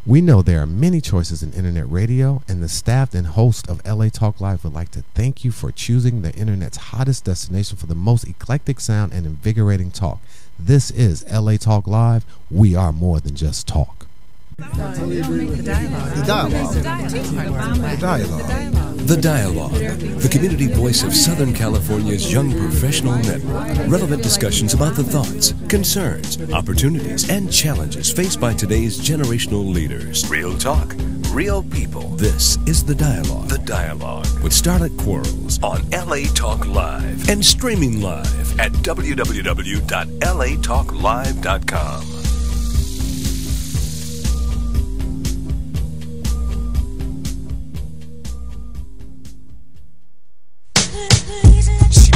We know there are many choices in internet radio, and the staff and host of LA Talk Live would like to thank you for choosing the internet's hottest destination for the most eclectic sound and invigorating talk. This is LA Talk Live. We are more than just talk. The Dialogue, the community voice of Southern California's young professional network. Relevant discussions about the thoughts, concerns, opportunities, and challenges faced by today's generational leaders. Real talk, real people. This is The Dialogue. The Dialogue with Starlett Quarles on LA Talk Live and streaming live at www.latalklive.com.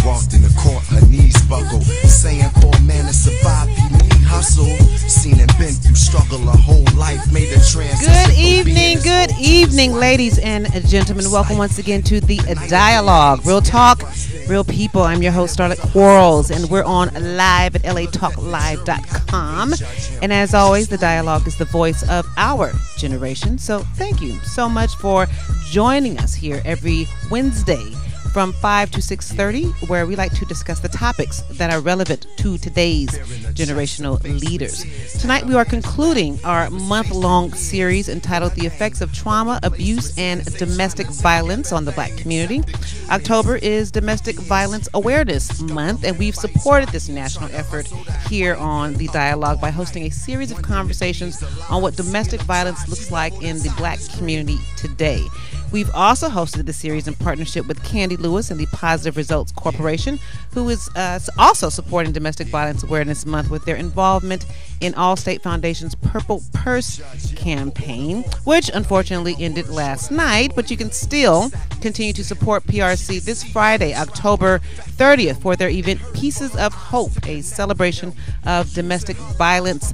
Walked in the court, her knees buckled, saying, poor man to survive, you need hustle. Seen and been through struggle a whole life, made a transition. Good evening, ladies and gentlemen. Welcome once again to The Dialogue. Real talk, real people. I'm your host, Starlett Quarles, and we're on live at latalklive.com. And as always, The Dialogue is the voice of our generation. So thank you so much for joining us here every Wednesday from 5 to 6:30, where we like to discuss the topics that are relevant to today's generational leaders. Tonight we are concluding our month-long series entitled The Effects of Trauma, Abuse, and Domestic Violence on the Black Community. October is Domestic Violence Awareness Month, and we've supported this national effort here on The Dialogue by hosting a series of conversations on what domestic violence looks like in the Black community today. We've also hosted the series in partnership with Candy Lewis and the Positive Results Corporation, who is also supporting Domestic Violence Awareness Month with their involvement in Allstate Foundation's Purple Purse campaign, which unfortunately ended last night, but you can still continue to support PRC this Friday, October 30th, for their event Pieces of Hope, a celebration of domestic violence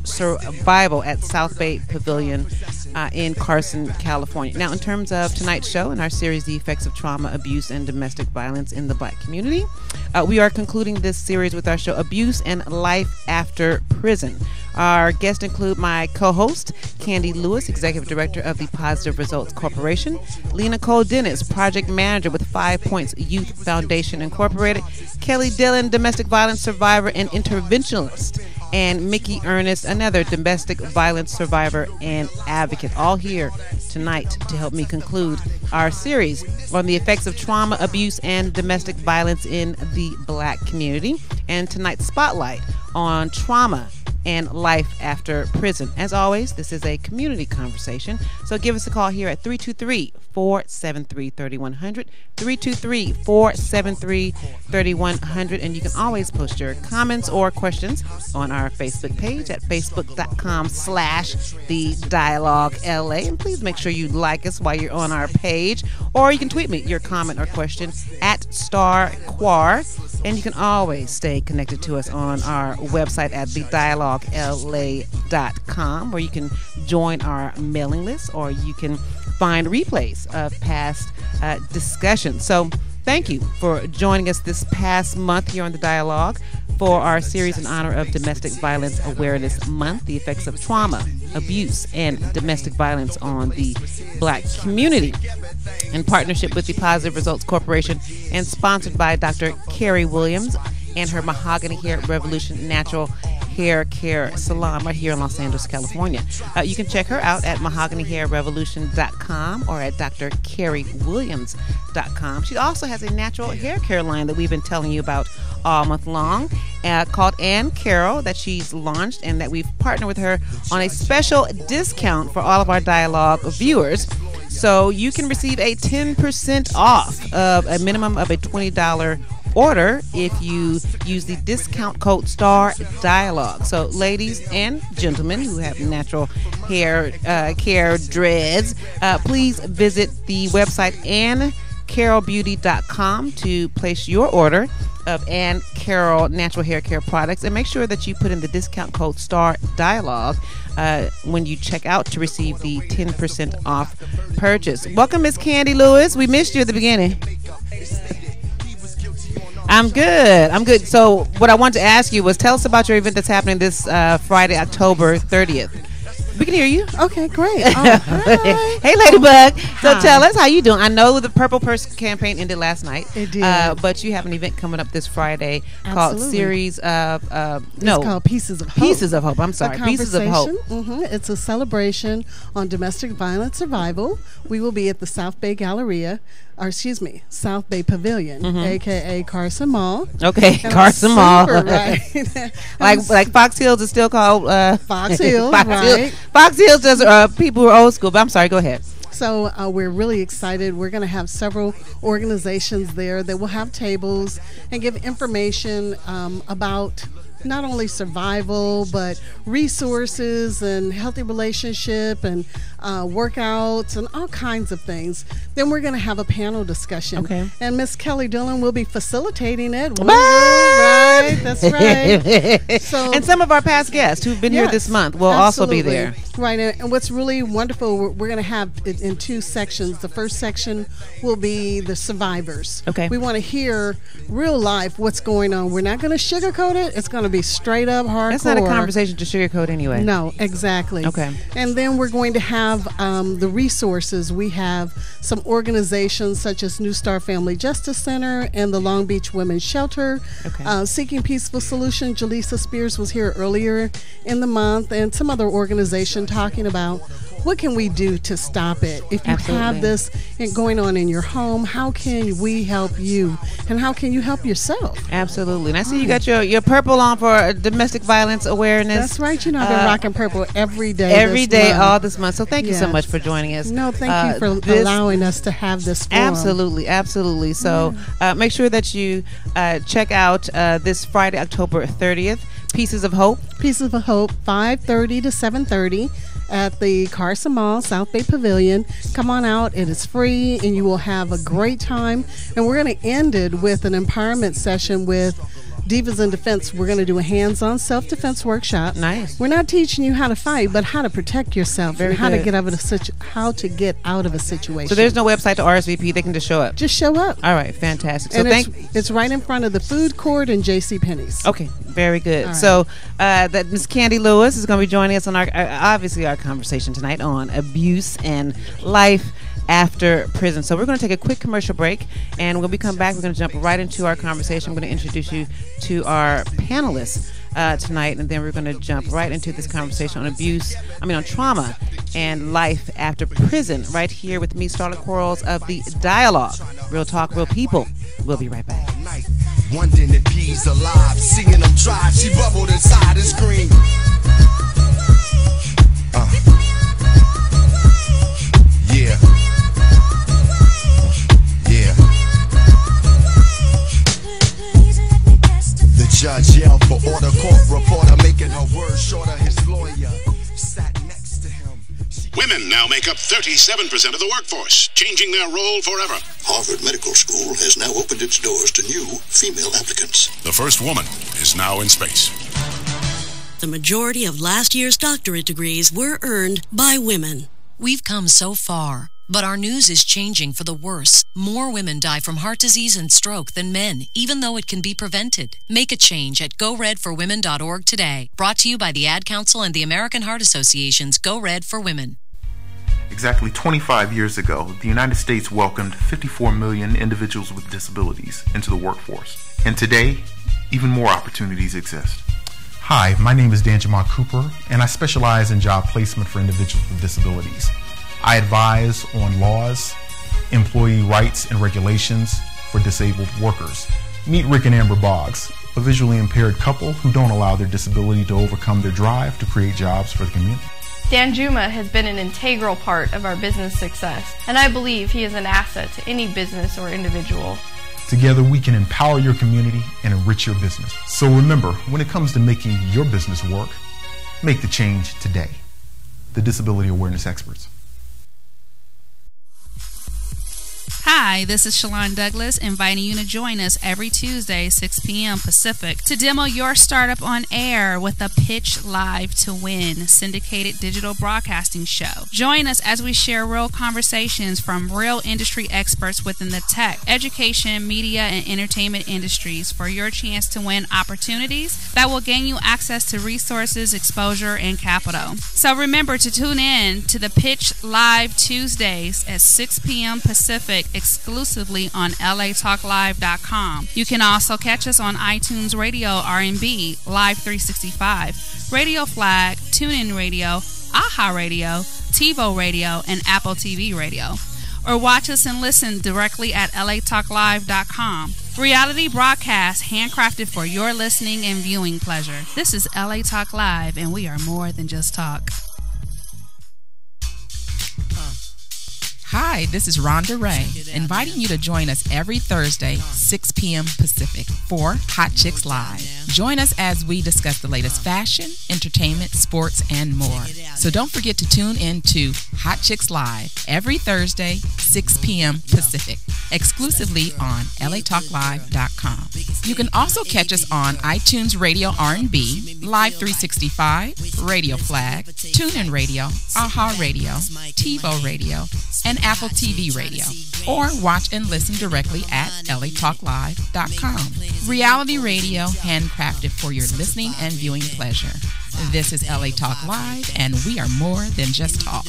survival at South Bay Pavilion in Carson, California. Now, in terms of tonight's show and our series, The Effects of Trauma, Abuse, and Domestic Violence in the Black Community, we are concluding this series with our show, Abuse and Life After Prison. Our guests include my co-host, Candy Lewis, Executive Director of the Positive Results Corporation, Lena Cole Dennis, Project Manager with 5 Points Youth Foundation Incorporated, Kelly Dillon, Domestic Violence Survivor and Interventionist, and Mickey Ernest, another domestic violence survivor and advocate, all here tonight to help me conclude our series on the effects of trauma, abuse, and domestic violence in the Black community. And tonight's spotlight on trauma and life after prison. As always, this is a community conversation, so give us a call here at 323-473-3100, 323-473-3100, and you can always post your comments or questions on our Facebook page at facebook.com/thedialoguela, and please make sure you like us while you're on our page, or you can tweet me your comment or question at StarQuar. And you can always stay connected to us on our website at thedialoguela.com, where you can join our mailing list, or you can find replays of past discussions. So thank you for joining us this past month here on The Dialogue for our series in honor of Domestic Violence Awareness Month, the effects of trauma, abuse, and domestic violence on the Black community, in partnership with the Positive Results Corporation and sponsored by Dr. Carrie Williams and her Mahogany Hair Revolution Natural Hair Care Salon right here in Los Angeles, California. You can check her out at mahoganyhairrevolution.com or at drcarriewilliams.com. She also has a natural hair care line that we've been telling you about all month long, called Ann Carroll, that she's launched, and that we've partnered with her on a special discount for all of our Dialogue viewers. So you can receive a 10% off of a minimum of a $20 order if you use the discount code STAR Dialogue. So ladies and gentlemen who have natural hair care dreads, please visit the website AnnCarrollBeauty.com to place your order of Ann Carroll natural hair care products, and make sure that you put in the discount code STAR Dialogue when you check out to receive the 10% off purchase. Welcome, Miss Candy Lewis. We missed you at the beginning. I'm good. So what I wanted to ask you was, tell us about your event that's happening this Friday, October 30th. We can hear you. Okay, great. Hi. Hey, Ladybug. So tell us how you doing. I know the Purple Purse campaign ended last night. It did. But you have an event coming up this Friday called Absolutely. Series of It's called Pieces of Hope. Pieces of Hope. I'm sorry, Pieces of Hope. It's a celebration on domestic violence survival. We will be at the South Bay Galleria, South Bay Pavilion, aka Carson Mall. Okay, And Carson I'm Mall. super, right. like Fox Hills is still called Fox Hills, Fox right. Hills. Fox Hills does people who are old school. But I'm sorry, go ahead. So we're really excited. We're going to have several organizations there that will have tables and give information about not only survival, but resources and healthy relationship and workouts and all kinds of things. Then we're going to have a panel discussion. Okay. And Miss Kelly Dillon will be facilitating it. Right, that's right. So, And some of our past guests who've been here this month will also be there. Right, and what's really wonderful, we're going to have it in two sections. The first section will be the survivors. Okay. We want to hear real life what's going on. We're not going to sugarcoat it. It's going to be straight up hardcore. That's not a conversation to sugarcoat anyway. No, exactly. Okay. And then we're going to have the resources. We have some organizations such as New Star Family Justice Center and the Long Beach Women's Shelter. Okay. Seeking Peaceful Solution. Jaleesa Spears was here earlier in the month, and some other organization talking about what can we do to stop it. If you have this going on in your home, how can we help you, and how can you help yourself? Absolutely. And I see you got your purple on for domestic violence awareness. That's right. You know, I've been rocking purple every day. All this month. So thank you so much for joining us. No, thank you for allowing us to have this forum. Absolutely. So make sure that you check out this Friday, October 30th, Pieces of Hope. Pieces of Hope, 5:30 to 7:30 at the Carson Mall, South Bay Pavilion. Come on out. It is free, and you will have a great time. And we're going to end it with an empowerment session with Divas in Defense. We're going to do a hands-on self-defense workshop. Nice. We're not teaching you how to fight, but how to protect yourself and how good. to get out of a situation. So there's no website to RSVP. They can just show up. Just show up. All right, fantastic. So And it's right in front of the food court and J.C. Penney's. Okay, very good. Right. So that Miss Candy Lewis is going to be joining us on our conversation tonight on abuse and life after prison. So we're going to take a quick commercial break, and when we come back, we're going to jump right into our conversation. I'm going to introduce you to our panelists tonight, and then we're going to jump right into this conversation on trauma and life after prison, right here with me, Starlett Quarles of The Dialogue. Real talk, real people. We'll be right back. Wondering if he's alive, seeing him try, she bubbled inside and screamed. Yeah. The judge yelled for order, court reporter making her words shorter. His lawyer sat next to him. Women now make up 37% of the workforce, changing their role forever. Harvard Medical School has now opened its doors to new female applicants. The first woman is now in space. The majority of last year's doctorate degrees were earned by women. We've come so far, but our news is changing for the worse. More women die from heart disease and stroke than men, even though it can be prevented. Make a change at GoRedForWomen.org today. Brought to you by the Ad Council and the American Heart Association's Go Red for Women. Exactly 25 years ago, the United States welcomed 54 million individuals with disabilities into the workforce. And today, even more opportunities exist. Hi, my name is Danjamar Cooper, and I specialize in job placement for individuals with disabilities. I advise on laws, employee rights, and regulations for disabled workers. Meet Rick and Amber Boggs, a visually impaired couple who don't allow their disability to overcome their drive to create jobs for the community. Dan Juma has been an integral part of our business success, and I believe he is an asset to any business or individual. Together we can empower your community and enrich your business. So remember, when it comes to making your business work, make the change today. The Disability Awareness Experts. Hi, Hi, this is Shalon Douglas, inviting you to join us every Tuesday, 6 p.m. Pacific, to demo your startup on air with a Pitch Live to Win syndicated digital broadcasting show. Join us as we share real conversations from real industry experts within the tech, education, media, and entertainment industries for your chance to win opportunities that will gain you access to resources, exposure, and capital. So remember to tune in to the Pitch Live Tuesdays at 6 p.m. Pacific exclusively on latalklive.com. You can also catch us on iTunes Radio R&B, Live 365, Radio Flag, TuneIn Radio, AHA Radio, TiVo Radio, and Apple TV Radio. Or watch us and listen directly at latalklive.com. Reality broadcast handcrafted for your listening and viewing pleasure. This is LA Talk Live, and we are more than just talk. Hi, this is Rhonda Ray, inviting you to join us every Thursday, 6 p.m. Pacific, for Hot Chicks Live. Join us as we discuss the latest fashion, entertainment, sports, and more. So don't forget to tune in to Hot Chicks Live every Thursday, 6 p.m. Pacific, exclusively on latalklive.com. You can also catch us on iTunes Radio R&B, Live 365, Radio Flag, TuneIn Radio, AHA Radio, TiVo Radio, and Apple TV Radio, or watch and listen directly at latalklive.com. Reality radio handcrafted for your listening and viewing pleasure. This is LA Talk Live, and we are more than just talk.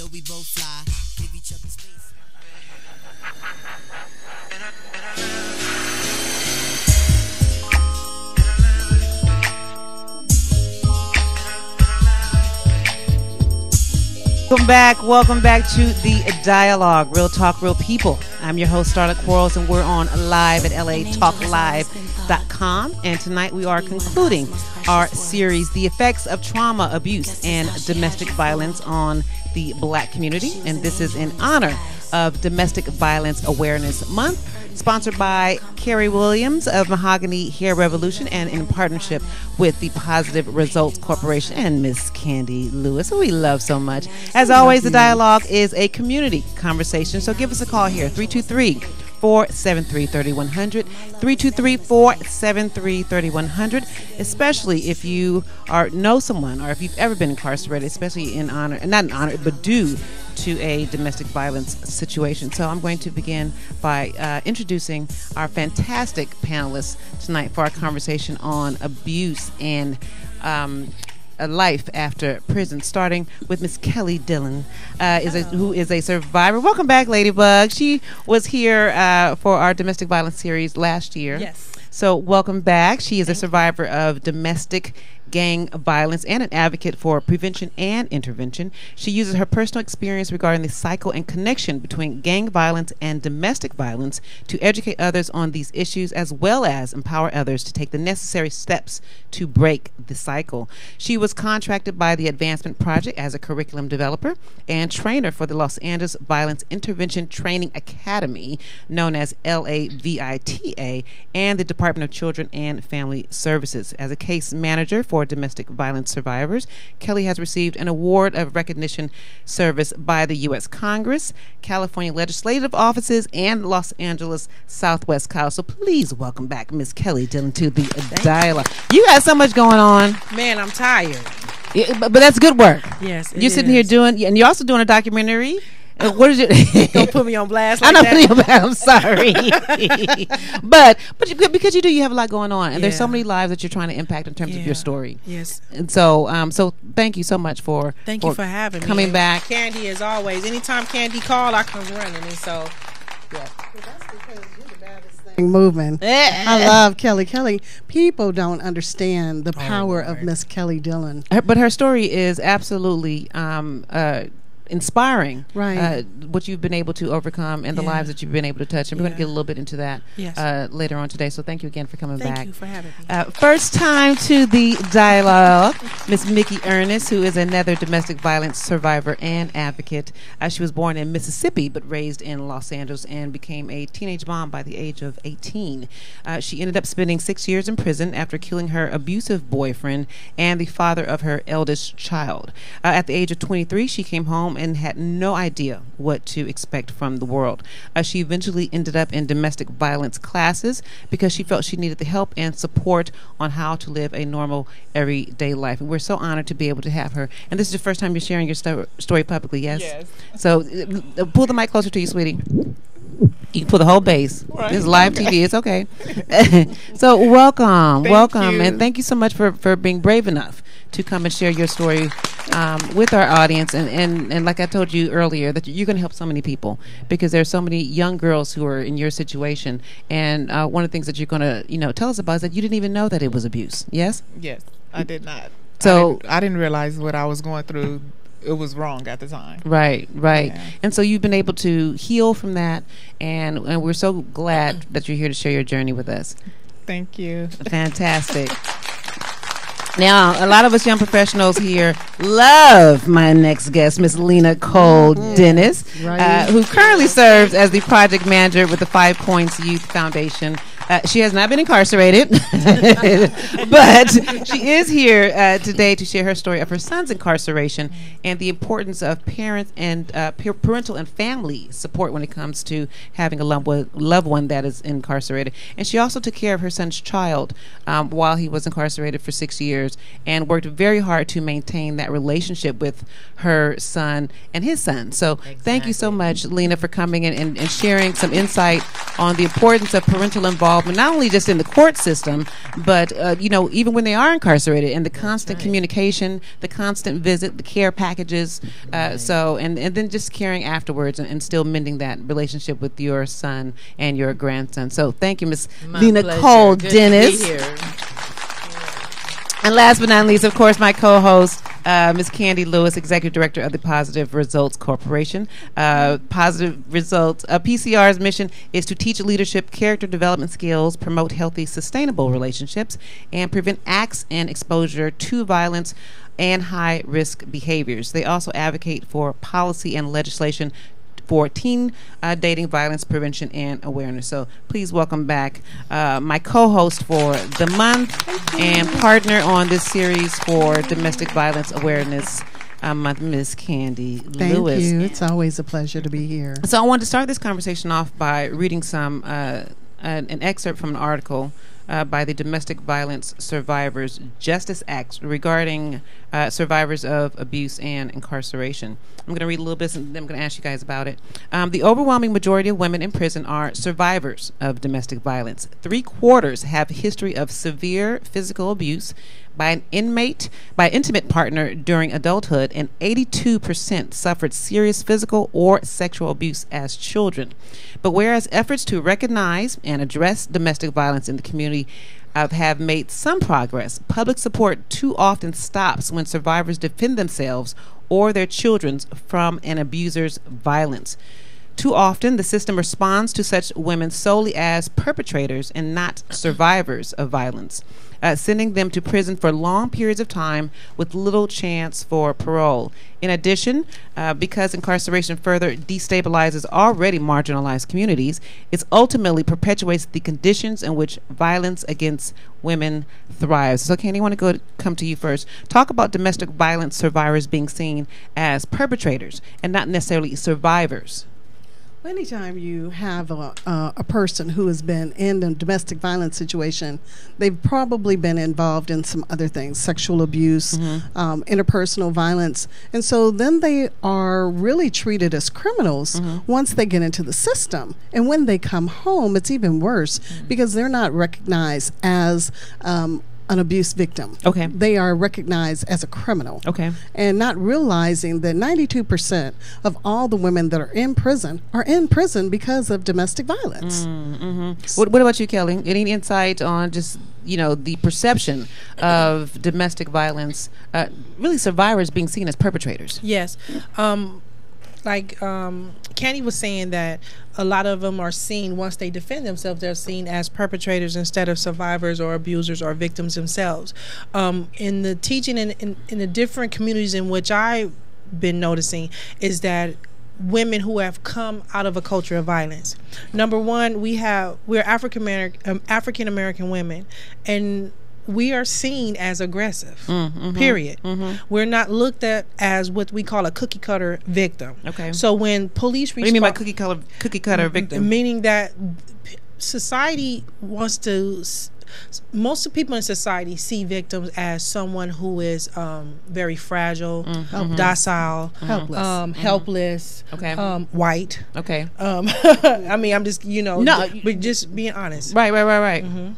Welcome back to the Dialogue, Real Talk, Real People. I'm your host, Starlett Quarles, and we're on live at latalklive.com. And tonight we are concluding our series, The Effects of Trauma, Abuse, and Domestic Violence on the Black Community. And this is in honor of Domestic Violence Awareness Month, sponsored by Carrie Williams of Mahogany Hair Revolution and in partnership with the Positive Results Corporation and Miss Candy Lewis, who we love so much. As always, the Dialogue is a community conversation, so give us a call here, 323-473-3100, 323-473-3100, especially if you know someone or if you've ever been incarcerated, especially in honor, not in honor, but due to a domestic violence situation. So I'm going to begin by introducing our fantastic panelists tonight for our conversation on abuse and a life after prison, starting with Miss Kelly Dillon, who is a survivor. Welcome back, Ladybug. She was here for our domestic violence series last year. Yes. So welcome back. She is a survivor of domestic gang violence and an advocate for prevention and intervention. She uses her personal experience regarding the cycle and connection between gang violence and domestic violence to educate others on these issues, as well as empower others to take the necessary steps to break the cycle. She was contracted by the Advancement Project as a curriculum developer and trainer for the Los Angeles Violence Intervention Training Academy, known as LAVITA, and the Department of Children and Family Services. As a case manager for domestic violence survivors, Kelly has received an award of recognition service by the U.S. Congress, California legislative offices, and Los Angeles Southwest Council. Please welcome back Miss Kelly Dillon to the Dialogue. You got so much going on. Man, I'm tired. Yeah, but that's good work. Yes, you're sitting here doing, and you're also doing a documentary. What is it? Don't put me on blast like I'm not that. putting you on blast. I'm sorry. but because you have a lot going on, and there's so many lives that you're trying to impact in terms of your story. Yes. And so thank you so much for you for having me. Coming back. Candy, as always. Anytime Candy call, I come running, and so yeah. Movement. I love Kelly. People don't understand the power of Miss Kelly Dillon. But her story is absolutely inspiring, right? What you've been able to overcome and the lives that you've been able to touch, and we're going to get a little bit into that later on today. So thank you again for coming back. Thank you for having me. First time to the Dialogue, Miss Mickey Ernest, who is another domestic violence survivor and advocate. She was born in Mississippi but raised in Los Angeles and became a teenage mom by the age of 18. She ended up spending 6 years in prison after killing her abusive boyfriend and the father of her eldest child. At the age of 23, she came home home and had no idea what to expect from the world. She eventually ended up in domestic violence classes because she felt she needed the help and support on how to live a normal, everyday life. And we're so honored to be able to have her. And this is the first time you're sharing your story publicly, yes? Yes. So pull the mic closer to you, sweetie. You can pull the whole base. Right. This is live TV. It's okay. So welcome, and thank you so much for being brave enough to come and share your story with our audience. And like I told you earlier, that you're going to help so many people because there's so many young girls who are in your situation. And one of the things that you're going to tell us about is that you didn't even know that it was abuse. Yes. Yes, I did not. So I didn't realize what I was going through. It was wrong at the time. Right. Yeah. And so you've been able to heal from that, and we're so glad that you're here to share your journey with us. Thank you. Fantastic. Now, a lot of us young professionals here love my next guest, Miss Lena Cole Dennis, who currently serves as the project manager with the 5 Points Youth Foundation. She has not been incarcerated, but she is here today to share her story of her son's incarceration and the importance of parents and parental and family support when it comes to having a loved one that is incarcerated. And she also took care of her son's child while he was incarcerated for 6 years and worked very hard to maintain that relationship with her son and his son. So thank you so much, Lena, for coming in and sharing some insight on the importance of parental involvement, not only just in the court system, but even when they are incarcerated, and the constant communication, the constant visit, the care packages. And then just caring afterwards and still mending that relationship with your son and your grandson. So thank you, Miss Lena Cole Dennis. Good to be here. And last but not least, of course, my co-host, Ms. Candy Lewis, Executive Director of the Positive Results Corporation. Positive Results, PCR's mission is to teach leadership, character development skills, promote healthy, sustainable relationships, and prevent acts and exposure to violence and high-risk behaviors. They also advocate for policy and legislation for teen dating violence prevention and awareness. So please welcome back my co-host for the month and partner on this series for Domestic Violence Awareness Month, Miss Candy Lewis. Thank you. It's always a pleasure to be here. So I wanted to start this conversation off by reading an excerpt from an article by the Domestic Violence Survivors Justice Act regarding survivors of abuse and incarceration. I'm going to read a little bit and then I'm going to ask you guys about it. The overwhelming majority of women in prison are survivors of domestic violence. 3/4 have a history of severe physical abuse by an intimate partner during adulthood, and 82% suffered serious physical or sexual abuse as children. But whereas efforts to recognize and address domestic violence in the community have made some progress, public support too often stops when survivors defend themselves or their children from an abuser's violence. Too often, the system responds to such women solely as perpetrators and not survivors of violence, sending them to prison for long periods of time with little chance for parole. In addition, because incarceration further destabilizes already marginalized communities, it ultimately perpetuates the conditions in which violence against women thrives. So, Candy, I want to come to you first. Talk about domestic violence survivors being seen as perpetrators and not necessarily survivors. Anytime you have a person who has been in a domestic violence situation, they've probably been involved in some other things, sexual abuse, interpersonal violence. And so then they are really treated as criminals once they get into the system. And when they come home, it's even worse because they're not recognized as an abuse victim. Okay. They are recognized as a criminal. Okay. And not realizing that 92% of all the women that are in prison because of domestic violence. What about you, Kelly? Any insight on just, the perception of domestic violence, really survivors being seen as perpetrators? Yes. Candy was saying that a lot of them are seen, once they defend themselves, they're seen as perpetrators instead of survivors or abusers or victims themselves. In the teaching in the different communities in which I've been noticing is that women who have come out of a culture of violence. Number one, we're African American women, and we are seen as aggressive. Period. We're not looked at as what we call a cookie cutter victim. Okay. So when police What do you mean by cookie cutter victim? Meaning that society wants to. Most of the people in society see victims as someone who is very fragile, docile, helpless, white. Okay. I mean, I'm just, No, but just being honest. Right.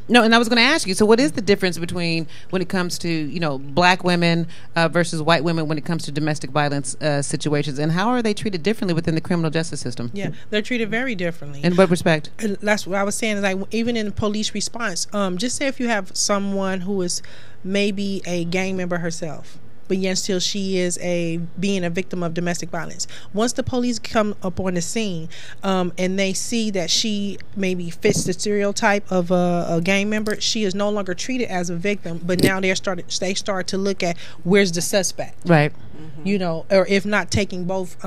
No, and I was going to ask you, so what is the difference between when it comes to, black women versus white women when it comes to domestic violence situations, and how are they treated differently within the criminal justice system? Yeah, they're treated very differently. In what respect? And that's what I was saying, is like, even in police response, just say if you have someone who is maybe a gang member herself, but yet still she is being a victim of domestic violence. Once the police come up on the scene, and they see that she maybe fits the stereotype of a gang member, she is no longer treated as a victim. But now they start to look at where's the suspect, right? Or if not, taking both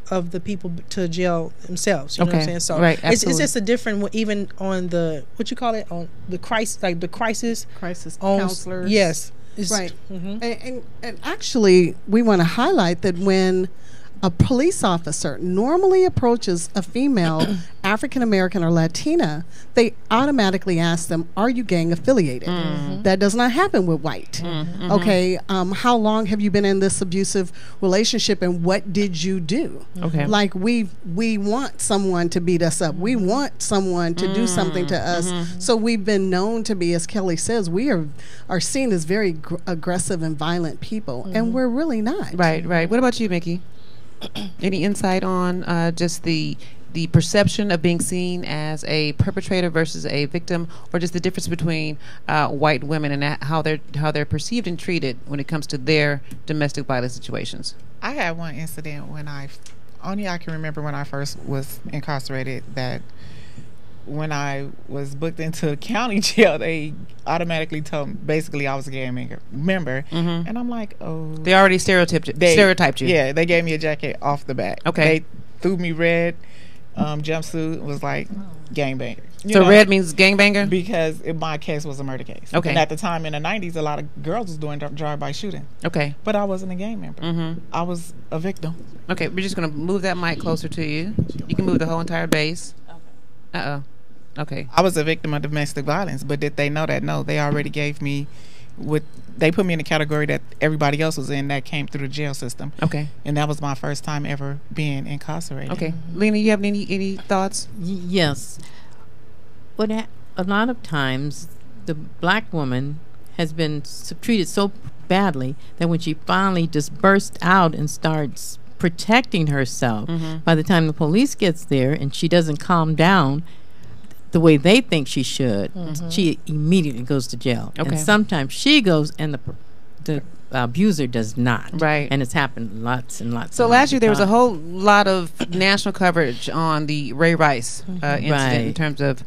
of the people to jail themselves. You know what I'm saying? So right, it's just a different, even on the, what you call it, on the crisis, like the crisis counselors. Yes. Right. And actually, we want to highlight that when a police officer normally approaches a female African American or Latina, they automatically ask them, are you gang affiliated? That does not happen with white. Okay, how long have you been in this abusive relationship, and what did you do? Okay. Like, we want someone to beat us up. We want someone to do something to us. So we've been known to be, as Kelly says, we are seen as very aggressive and violent people, and we're really not. Right. What about you, Mickey? Any insight on just the perception of being seen as a perpetrator versus a victim, or just the difference between white women and how they're perceived and treated when it comes to their domestic violence situations? I had one incident when I can remember when I first was incarcerated, that when I was booked into county jail, they automatically told me basically I was a gang member, and I'm like, oh, they already stereotyped you. Yeah, they gave me a jacket off the bat. Okay, they threw me red jumpsuit, was like gangbanger. So red means gangbanger, because my case was a murder case. Okay, and at the time in the 90s, a lot of girls was doing drive-by shooting. Okay, but I wasn't a gang member. I was a victim. Okay, we're just gonna move that mic closer to you. You can move the whole entire base. Okay. I was a victim of domestic violence, but did they know that? No, they already gave me they put me in the category that everybody else was in that came through the jail system. Okay. And that was my first time ever being incarcerated. Okay. Lena, you have any thoughts? Yes. But a lot of times the black woman has been treated so badly that when she finally just bursts out and starts protecting herself, by the time the police gets there and she doesn't calm down the way they think she should, she immediately goes to jail. Okay. And sometimes she goes and the abuser does not. Right. And it's happened lots and lots. So last year there was a whole lot of national coverage on the Ray Rice incident in terms of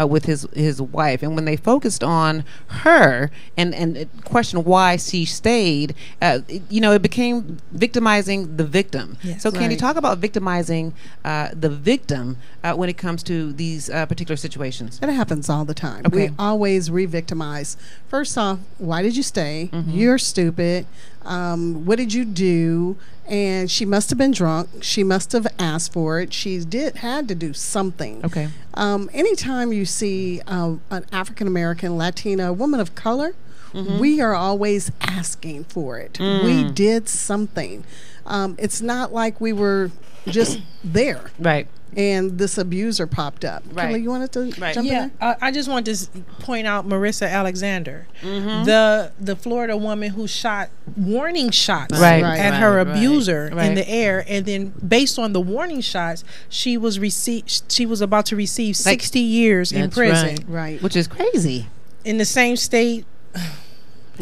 with his wife, and when they focused on her and questioned why she stayed, it became victimizing the victim. Yes. So can you talk about victimizing the victim when it comes to these particular situations? It happens all the time. Okay. We always re-victimize. First off, why did you stay? You're stupid. What did you do? And she must have been drunk. She must have asked for it. She had to do something. Okay. Anytime you see an African American, Latina, woman of color, we are always asking for it. We did something. It's not like we were just there. Right. And this abuser popped up. Right. Kelly, you wanted to jump in Yeah, there? I just wanted to point out Marissa Alexander, the Florida woman who shot warning shots at her abuser in the air, and then based on the warning shots, she was about to receive 60 years in prison. Right. Which is crazy. In the same state.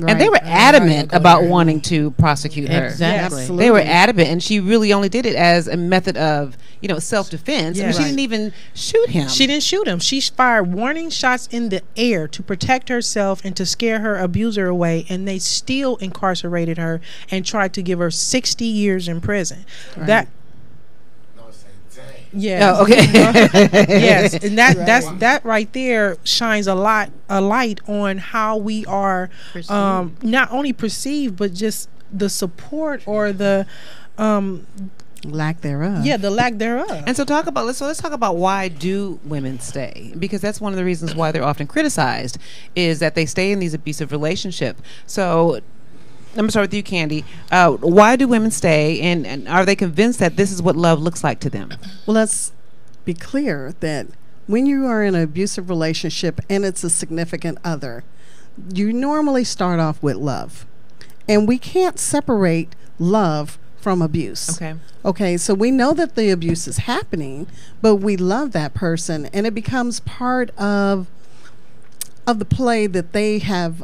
And they were adamant about wanting to prosecute her. Exactly. Yes. They were adamant, and she really only did it as a method of, self-defense. Yes. She didn't even shoot him. She didn't shoot him. She fired warning shots in the air to protect herself and to scare her abuser away, and they still incarcerated her and tried to give her 60 years in prison. Right. That Yes. Oh, okay. Yes, and Right. that right there shines a light on how we are not only perceived, but just the support or the lack thereof. Yeah, the lack thereof. And so let's talk about why do women stay? Because that's one of the reasons why they're often criticized is that they stay in these abusive relationships. So I'm gonna start with you, Candy. Why do women stay, and are they convinced that this is what love looks like to them? Well, let's be clear that when you are in an abusive relationship and it's a significant other, you normally start off with love. And we can't separate love from abuse. Okay, so we know that the abuse is happening, but we love that person, and it becomes part of the play that they have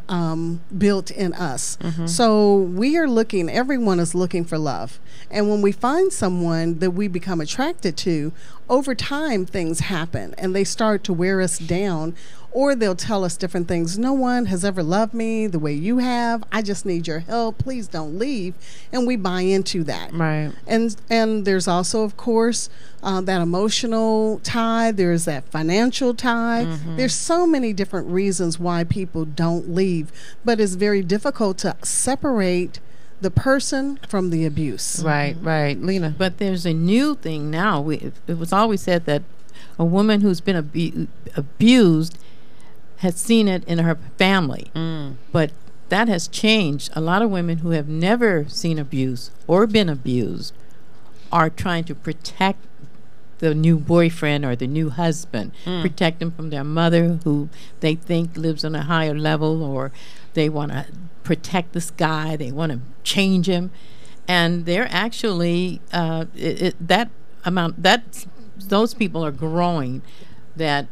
built in us. So we are looking, everyone is looking for love. And when we find someone that we become attracted to, over time things happen and they start to wear us down, or they'll tell us different things. No one has ever loved me the way you have. I just need your help. Please don't leave. And we buy into that. Right. And there's also, of course, that emotional tie. There's that financial tie. There's so many different reasons why people don't leave. But it's very difficult to separate the person from the abuse. Right, Lena. But there's a new thing now. It was always said that a woman who's been abused has seen it in her family. But that has changed. A lot of women who have never seen abuse or been abused are trying to protect the new boyfriend or the new husband, protect them from their mother who they think lives on a higher level, or they want to protect this guy, they want to change him. And they're actually those people are growing. That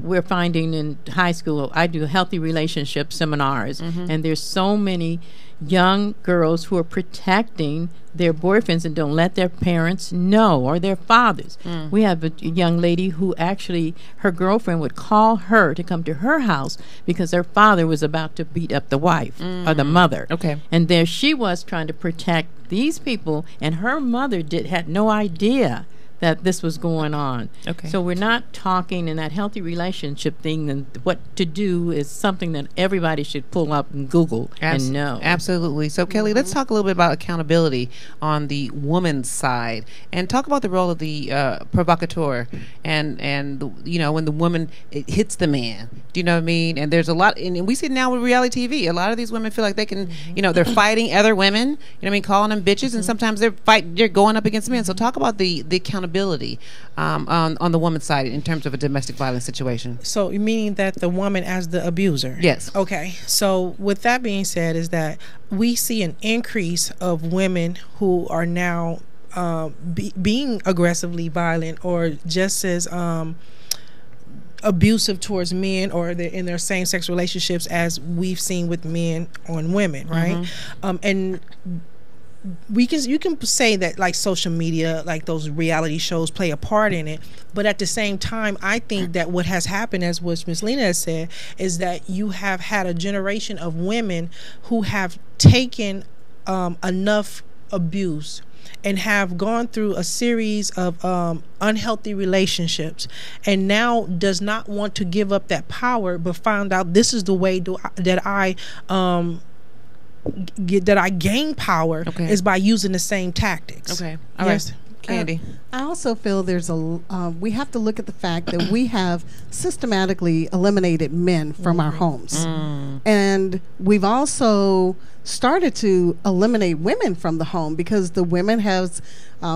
we're finding in high school. I do healthy relationship seminars, and there's so many young girls who are protecting their boyfriends and don't let their parents know, or their fathers. We have a young lady who actually, her girlfriend would call her to come to her house because her father was about to beat up the wife or the mother. Okay. And there she was trying to protect these people, and her mother had no idea that this was going on. Okay. So we're not talking in that healthy relationship thing, and what to do is something that everybody should pull up and Google and know. Absolutely. So Kelly, let's talk a little bit about accountability on the woman's side, and talk about the role of the provocateur, and you know, when the woman hits the man. Do you know what I mean? And there's a lot, and we see it now with reality TV. A lot of these women feel like they can, you know, they're fighting other women. You know what I mean? Calling them bitches, and sometimes they're going up against men. So talk about the accountability on the woman's side in terms of a domestic violence situation. So you mean that the woman as the abuser? Yes. Okay. So with that being said, is that we see an increase of women who are now being aggressively violent, or just as abusive towards men, or they're in their same-sex relationships, as we've seen with men on women, right? And you can say that, like, social media, like those reality shows, play a part in it, but at the same time, I think that what has happened, as what Miss Lena has said, is that you have had a generation of women who have taken enough abuse and have gone through a series of unhealthy relationships, and now does not want to give up that power, but found out this is the way that I gain power, is by using the same tactics. Okay. All right. Candy. I also feel there's we have to look at the fact that we have systematically eliminated men from our homes. And we've also started to eliminate women from the home, because the women has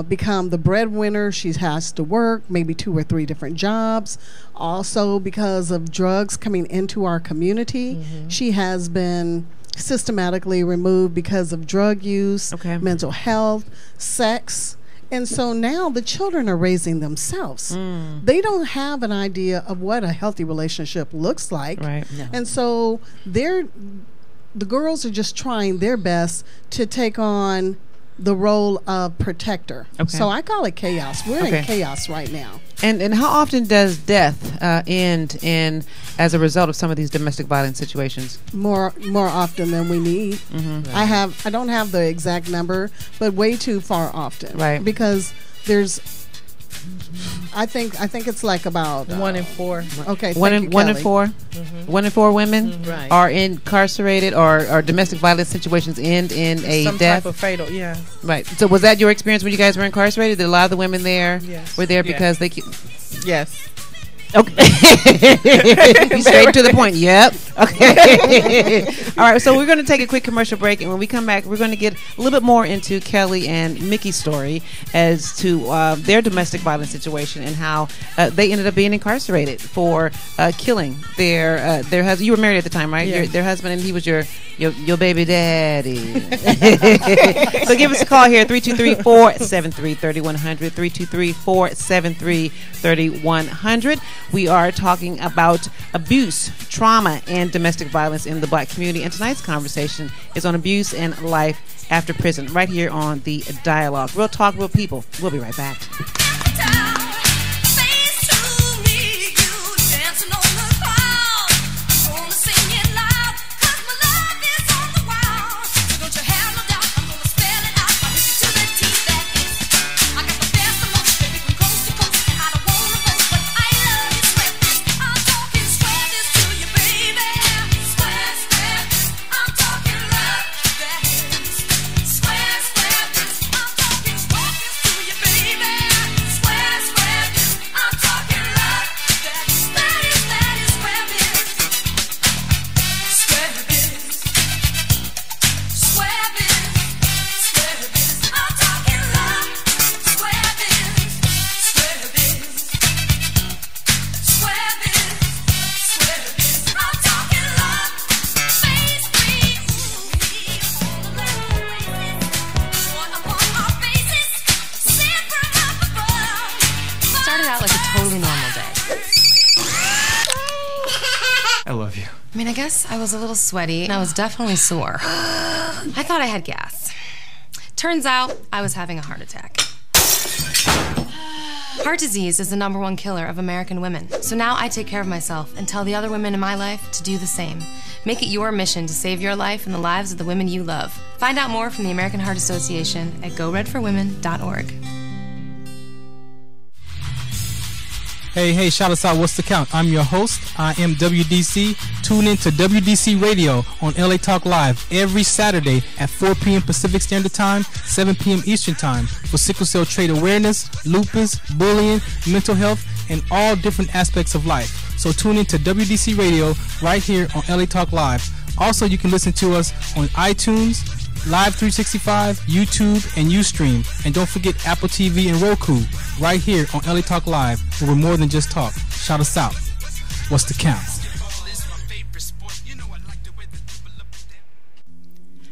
become the breadwinner. She has to work maybe 2 or 3 different jobs. Also, because of drugs coming into our community, she has been systematically removed because of drug use, mental health, sex. And so now the children are raising themselves. They don't have an idea of what a healthy relationship looks like. Right. No. And so the girls are just trying their best to take on the role of protector. So I call it chaos. We're in chaos right now. And how often does death end in as a result of some of these domestic violence situations? More often than we need. I don't have the exact number, but way too far often. Right. Because there's I think it's like about 1 in 4. Okay, one in 4. Mm-hmm. 1 in 4 women Right. are incarcerated or domestic violence situations end in a Some death. type of fatal, yeah. Right. So was that your experience when you guys were incarcerated? Did a lot of the women there were there because they? Yes. Okay. Straight to the point. Yep. Okay. All right. So we're going to take a quick commercial break, and when we come back, we're going to get a little bit more into Kelly and Mickey's story as to their domestic violence situation and how they ended up being incarcerated for killing their husband. You were married at the time, right? Yeah. Their husband, and he was your baby daddy. So give us a call here, 323-473-3100, 323-473-3100. We are talking about abuse, trauma, and domestic violence in the Black community. And tonight's conversation is on abuse and life after prison, right here on The Dialogue. Real talk, real people. We'll be right back. I love you. I mean, I guess I was a little sweaty and I was definitely sore. I thought I had gas. Turns out I was having a heart attack. Heart disease is the #1 killer of American women. So now I take care of myself and tell the other women in my life to do the same. Make it your mission to save your life and the lives of the women you love. Find out more from the American Heart Association at goredforwomen.org. Hey, shout us out. What's the count? I'm your host. I am WDC. Tune in to WDC Radio on LA Talk Live every Saturday at 4 p.m. Pacific Standard Time, 7 p.m. Eastern Time for sickle cell trait awareness, lupus, bullying, mental health, and all different aspects of life. So tune in to WDC Radio right here on LA Talk Live. Also, you can listen to us on iTunes, Live 365, YouTube, and Ustream. And don't forget Apple TV and Roku right here on LA Talk Live, where we're more than just talk. Shout us out. What's the count?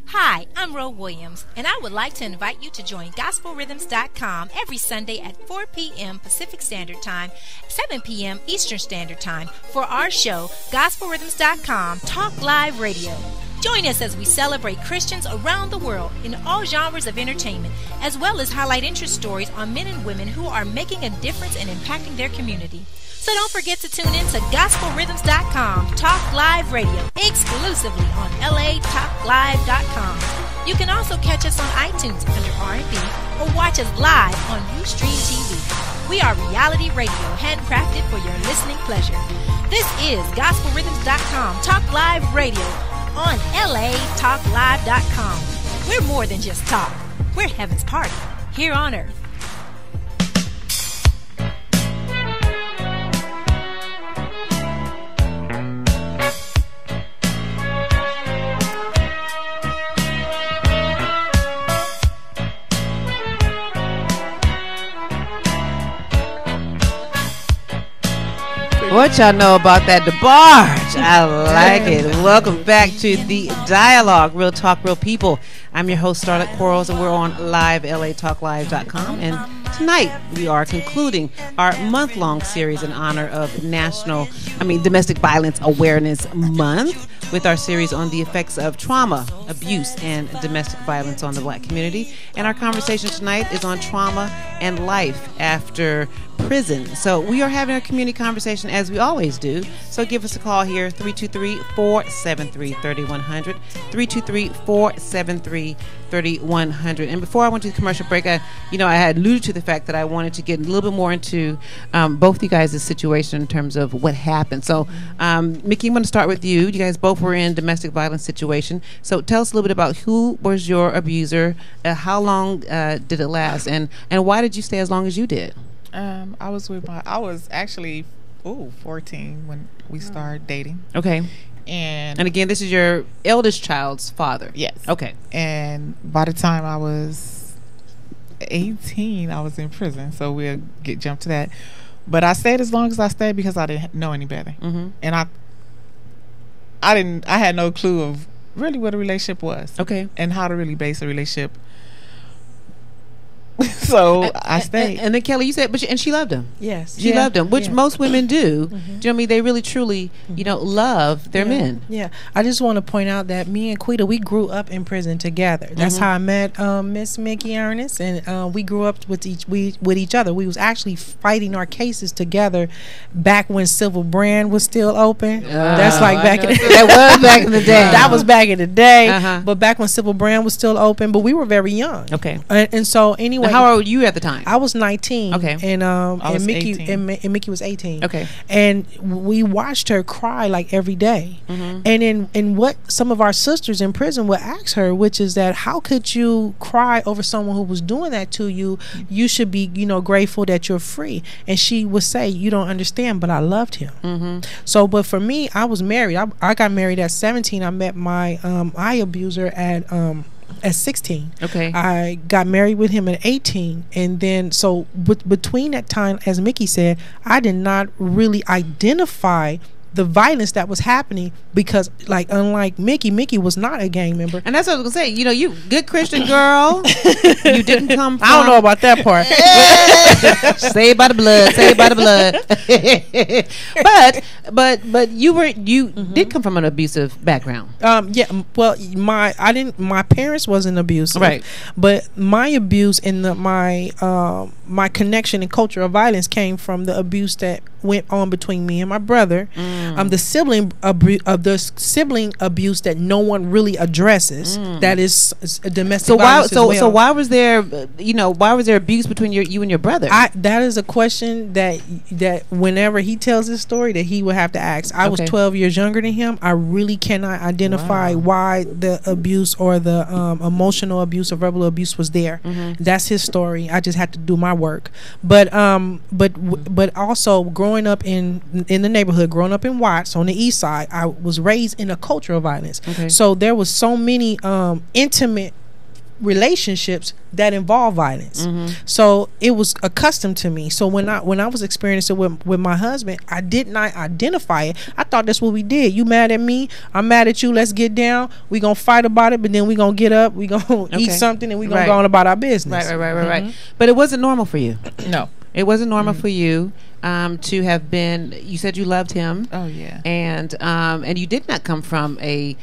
Hi, I'm Ro Williams, and I would like to invite you to join GospelRhythms.com every Sunday at 4 p.m. Pacific Standard Time, 7 p.m. Eastern Standard Time for our show, GospelRhythms.com Talk Live Radio. Join us as we celebrate Christians around the world in all genres of entertainment, as well as highlight interest stories on men and women who are making a difference and impacting their community. So don't forget to tune in to GospelRhythms.com Talk Live Radio, exclusively on LATalkLive.com. You can also catch us on iTunes under R&B or watch us live on Ustream TV. We are reality radio, handcrafted for your listening pleasure. This is GospelRhythms.com Talk Live Radio on LATalkLive.com. We're more than just talk. We're heaven's party here on earth. What y'all know about that DeBarge? I like it. Welcome back to The Dialogue, Real Talk, Real People. I'm your host, Starlett Quarles, and we're on live, LATalkLive.com. And tonight we are concluding our month-long series in honor of Domestic Violence Awareness Month with our series on the effects of trauma, abuse, and domestic violence on the Black community. And our conversation tonight is on trauma and life after prison. So we are having a community conversation as we always do. So give us a call here, 323-473-3100, 323-473-3100. And before I went to the commercial break, I had alluded to the fact that I wanted to get a little bit more into both you guys' situation in terms of what happened. So, Mickey, I'm going to start with you. You guys both were in domestic violence situation. So tell us a little bit about who was your abuser, how long did it last, and why did you stay as long as you did? I was actually 14 when we started dating. Okay. And again, this is your eldest child's father. Yes. Okay. And by the time I was 18, I was in prison. So we'll jump to that. But I stayed as long as I stayed because I didn't know any better. Mm-hmm. And I had no clue of really what a relationship was. Okay. And how to really base a relationship. So I stayed. And then Kelly, you said, and she loved him. Yes, she loved him, which most women do. Mm-hmm. Do you know what I mean? They really, truly, love their men. Yeah, I just want to point out that me and Quita, we grew up in prison together. That's how I met Miss Mickey Ernest, and we grew up with each other. We was actually fighting our cases together back when Civil Brand was still open. That's like back in that was back in the day. That was back in the day. But back when Civil Brand was still open, but we were very young. Okay, and so anyway. Now, how old were you at the time? I was 19. Okay. And was Mickey 18. and Mickey was 18. Okay. And we watched her cry like every day. Mm-hmm. And in what some of our sisters in prison would ask her, which is that how could you cry over someone who was doing that to you? You should be, grateful that you're free. And she would say, you don't understand, but I loved him. Mm-hmm. So, but for me, I was married. I got married at 17. I met my eye abuser at 16. Okay. I got married with him at 18, and then so between that time, as Mickey said, I did not really identify the violence that was happening because, like, unlike Mickey was not a gang member. And that's what I was gonna say. You good Christian girl. You didn't come from, I don't know about that part. Saved by the blood. Saved by the blood. but you did come from an abusive background. Yeah. Well, my parents wasn't abusive, right? But my abuse and my connection and culture of violence came from the abuse that went on between me and my brother. The sibling abuse that no one really addresses. That is a domestic violence. So why was there abuse between you and your brother? That is a question that whenever he tells his story that he would have to ask. I was 12 years younger than him. I really cannot identify why the abuse or the emotional abuse or verbal abuse was there. That's his story. I just had to do my work. But also growing up in the neighborhood, growing up in Watts on the east side, I was raised in a culture of violence. So there was so many intimate relationships that involve violence. So it was accustomed to me. So when I was experiencing it with my husband, I did not identify it. I thought that's what we did. You mad at me, I'm mad at you, let's get down, we gonna fight about it, but then we gonna get up, we gonna eat something, and we gonna go on about our business. Right. But it wasn't normal for you. No, it wasn't normal for you to have been. You said you loved him. Oh yeah. And you did not come from a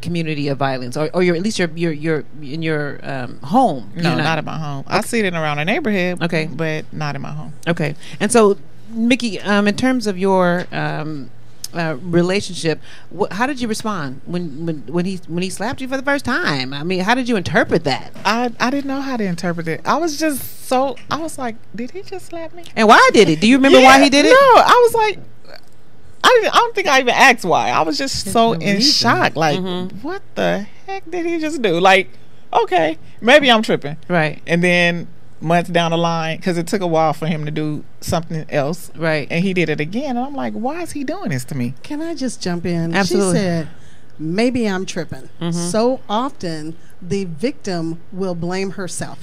community of violence, or at least you're in your home. No, not in my home. I see it around the neighborhood. Okay, but not in my home. Okay. And so, Mickey, in terms of your relationship, how did you respond when he slapped you for the first time? I mean, how did you interpret that? I didn't know how to interpret it. I was like, did he just slap me? And why did it? Do you remember why he did it? No, I was like, I don't think I even asked why. I was just so in shock. Like, what the heck did he just do? Like, okay, maybe I'm tripping. Right. And then months down the line, because it took a while for him to do something else. Right. And he did it again. And I'm like, why is he doing this to me? Can I just jump in? Absolutely. She said, maybe I'm tripping. So often the victim will blame herself.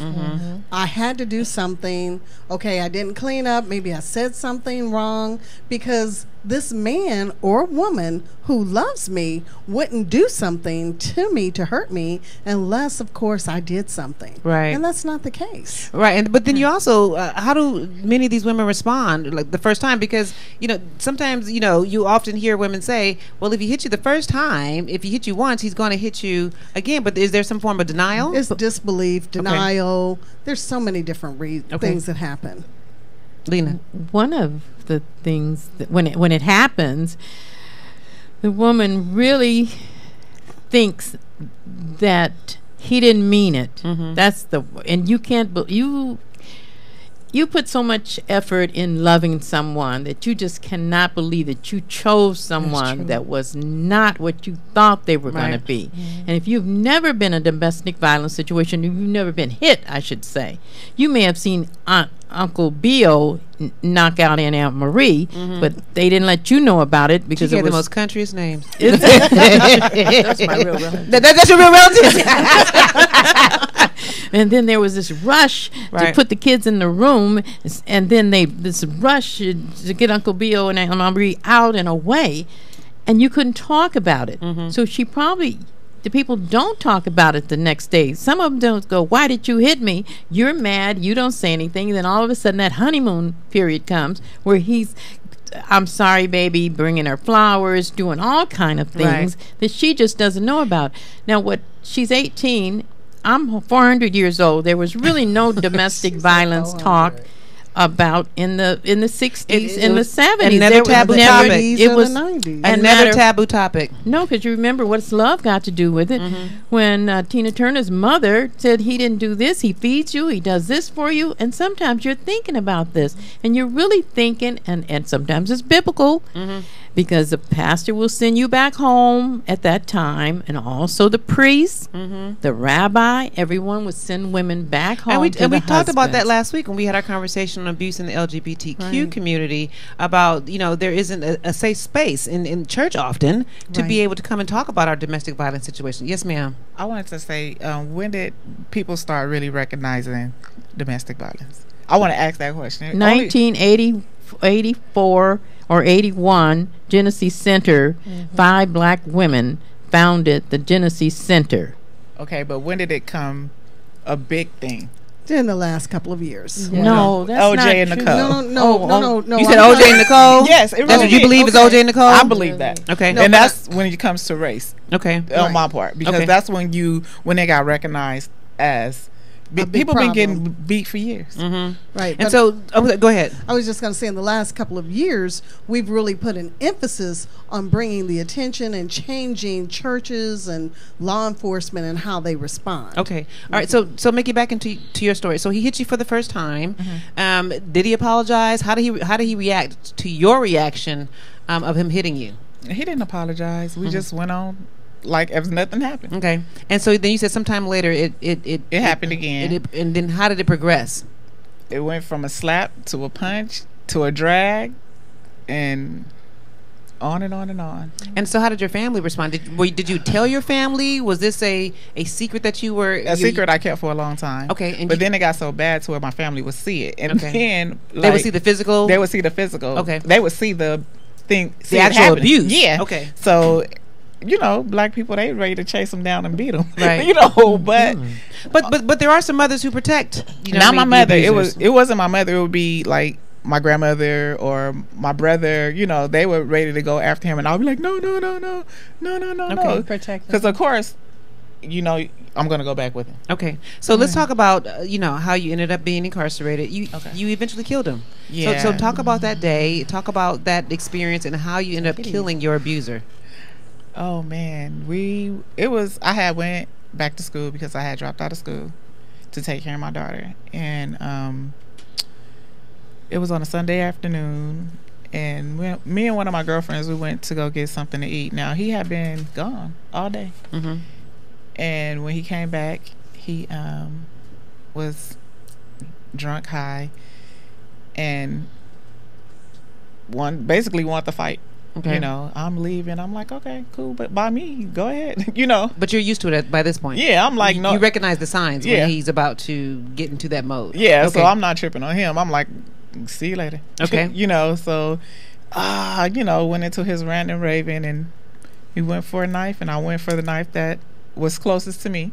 I had to do something. Okay, I didn't clean up. Maybe I said something wrong, because this man or woman who loves me wouldn't do something to me to hurt me unless, of course, I did something. Right. And that's not the case. Right. But then you also, how do many of these women respond like the first time? Because, sometimes, you often hear women say, well, if he hit you the first time, if he hit you once, he's going to hit you again. But is there some form of denial? It's disbelief, denial. Okay. There's so many different things that happen. Lena. One of the things that when it happens, the woman really thinks that he didn't mean it. That's and you can't you put so much effort in loving someone that you just cannot believe that you chose someone that was not what you thought they were going to be. And if you've never been in a domestic violence situation, if you've never been hit, I should say, you may have seen Uncle Bill knock out Aunt Marie, but they didn't let you know about it because she it was the most countryest names. That's my real relative. That's your real relative. And then there was this rush to put the kids in the room, and then this rush to get Uncle Bill and Aunt Marie out and away, and you couldn't talk about it. So the people don't talk about it the next day. Some of them don't go, why did you hit me? You're mad. You don't say anything. Then all of a sudden that honeymoon period comes where he's, I'm sorry, baby, bringing her flowers, doing all kind of things that she just doesn't know about. Now, she's 18. I'm 400 years old. There was really no domestic violence talk about in the 60s, in the 70s. And never taboo topic. It was the 90s. And never taboo topic. No, because you remember what's love got to do with it. When Tina Turner's mother said he didn't do this, he feeds you, he does this for you, and sometimes you're thinking about this, and you're really thinking, and sometimes it's biblical, because the pastor will send you back home at that time, and also the priest, the rabbi, everyone would send women back home. And we talked about that last week when we had our conversation on abuse in the LGBTQ community about, there isn't a safe space in church often to be able to come and talk about our domestic violence situation. Yes, ma'am. I wanted to say, when did people start really recognizing domestic violence? I want to ask that question. 1984 or 81, Genesee Center, 5 black women founded the Genesee Center. Okay, but when did it come a big thing? In the last couple of years. No, that's OJ not and true. Nicole. No. You said OJ and Nicole? Yes, it really that's what you believe is OJ and Nicole? I believe that. Okay. And that's when it comes to race. Okay. On my part. Because that's when they got recognized as people been getting beat for years. Right. And so, go ahead. I was just going to say in the last couple of years, we've really put an emphasis on bringing the attention and changing churches and law enforcement and how they respond. Okay. All right. So Mickey, back into your story. So he hit you for the first time. Did he apologize? How did he react to your reaction of him hitting you? He didn't apologize. We just went on like if nothing happened. Okay. And so then you said sometime later it happened again. And then how did it progress? It went from a slap to a punch to a drag and on and on and on. And so how did your family respond? Did you tell your family? Was this a secret that you were... A secret I kept for a long time. Okay. But then it got so bad to where my family would see it. And then... they would see the physical? They would see the physical. Okay. They would see the thing... The actual abuse? Yeah. Okay. So... black people, they ready to chase them down and beat them. Right. But there are some mothers who protect. Not my mother. It wasn't my mother. It would be like my grandmother or my brother. They were ready to go after him, and I'll be like, no. Okay. Protect. Because of course, I'm gonna go back with him. Okay. So let's talk about how you ended up being incarcerated. You eventually killed him. Yeah. So talk about that day. Talk about that experience and how you ended up killing your abuser. Oh man, I had went back to school because I had dropped out of school to take care of my daughter, and it was on a Sunday afternoon, and me and one of my girlfriends, we went to go get something to eat. Now he had been gone all day, and when he came back, he was drunk, high, and basically wanted to fight. Okay. I'm leaving. I'm like, okay, cool, but by me, go ahead. But you're used to it by this point. Yeah, I'm like, no. You recognize the signs when he's about to get into that mode. Yeah, okay. So I'm not tripping on him. I'm like, see you later. Okay. So, went into his random raving, and he went for a knife, and I went for the knife that was closest to me,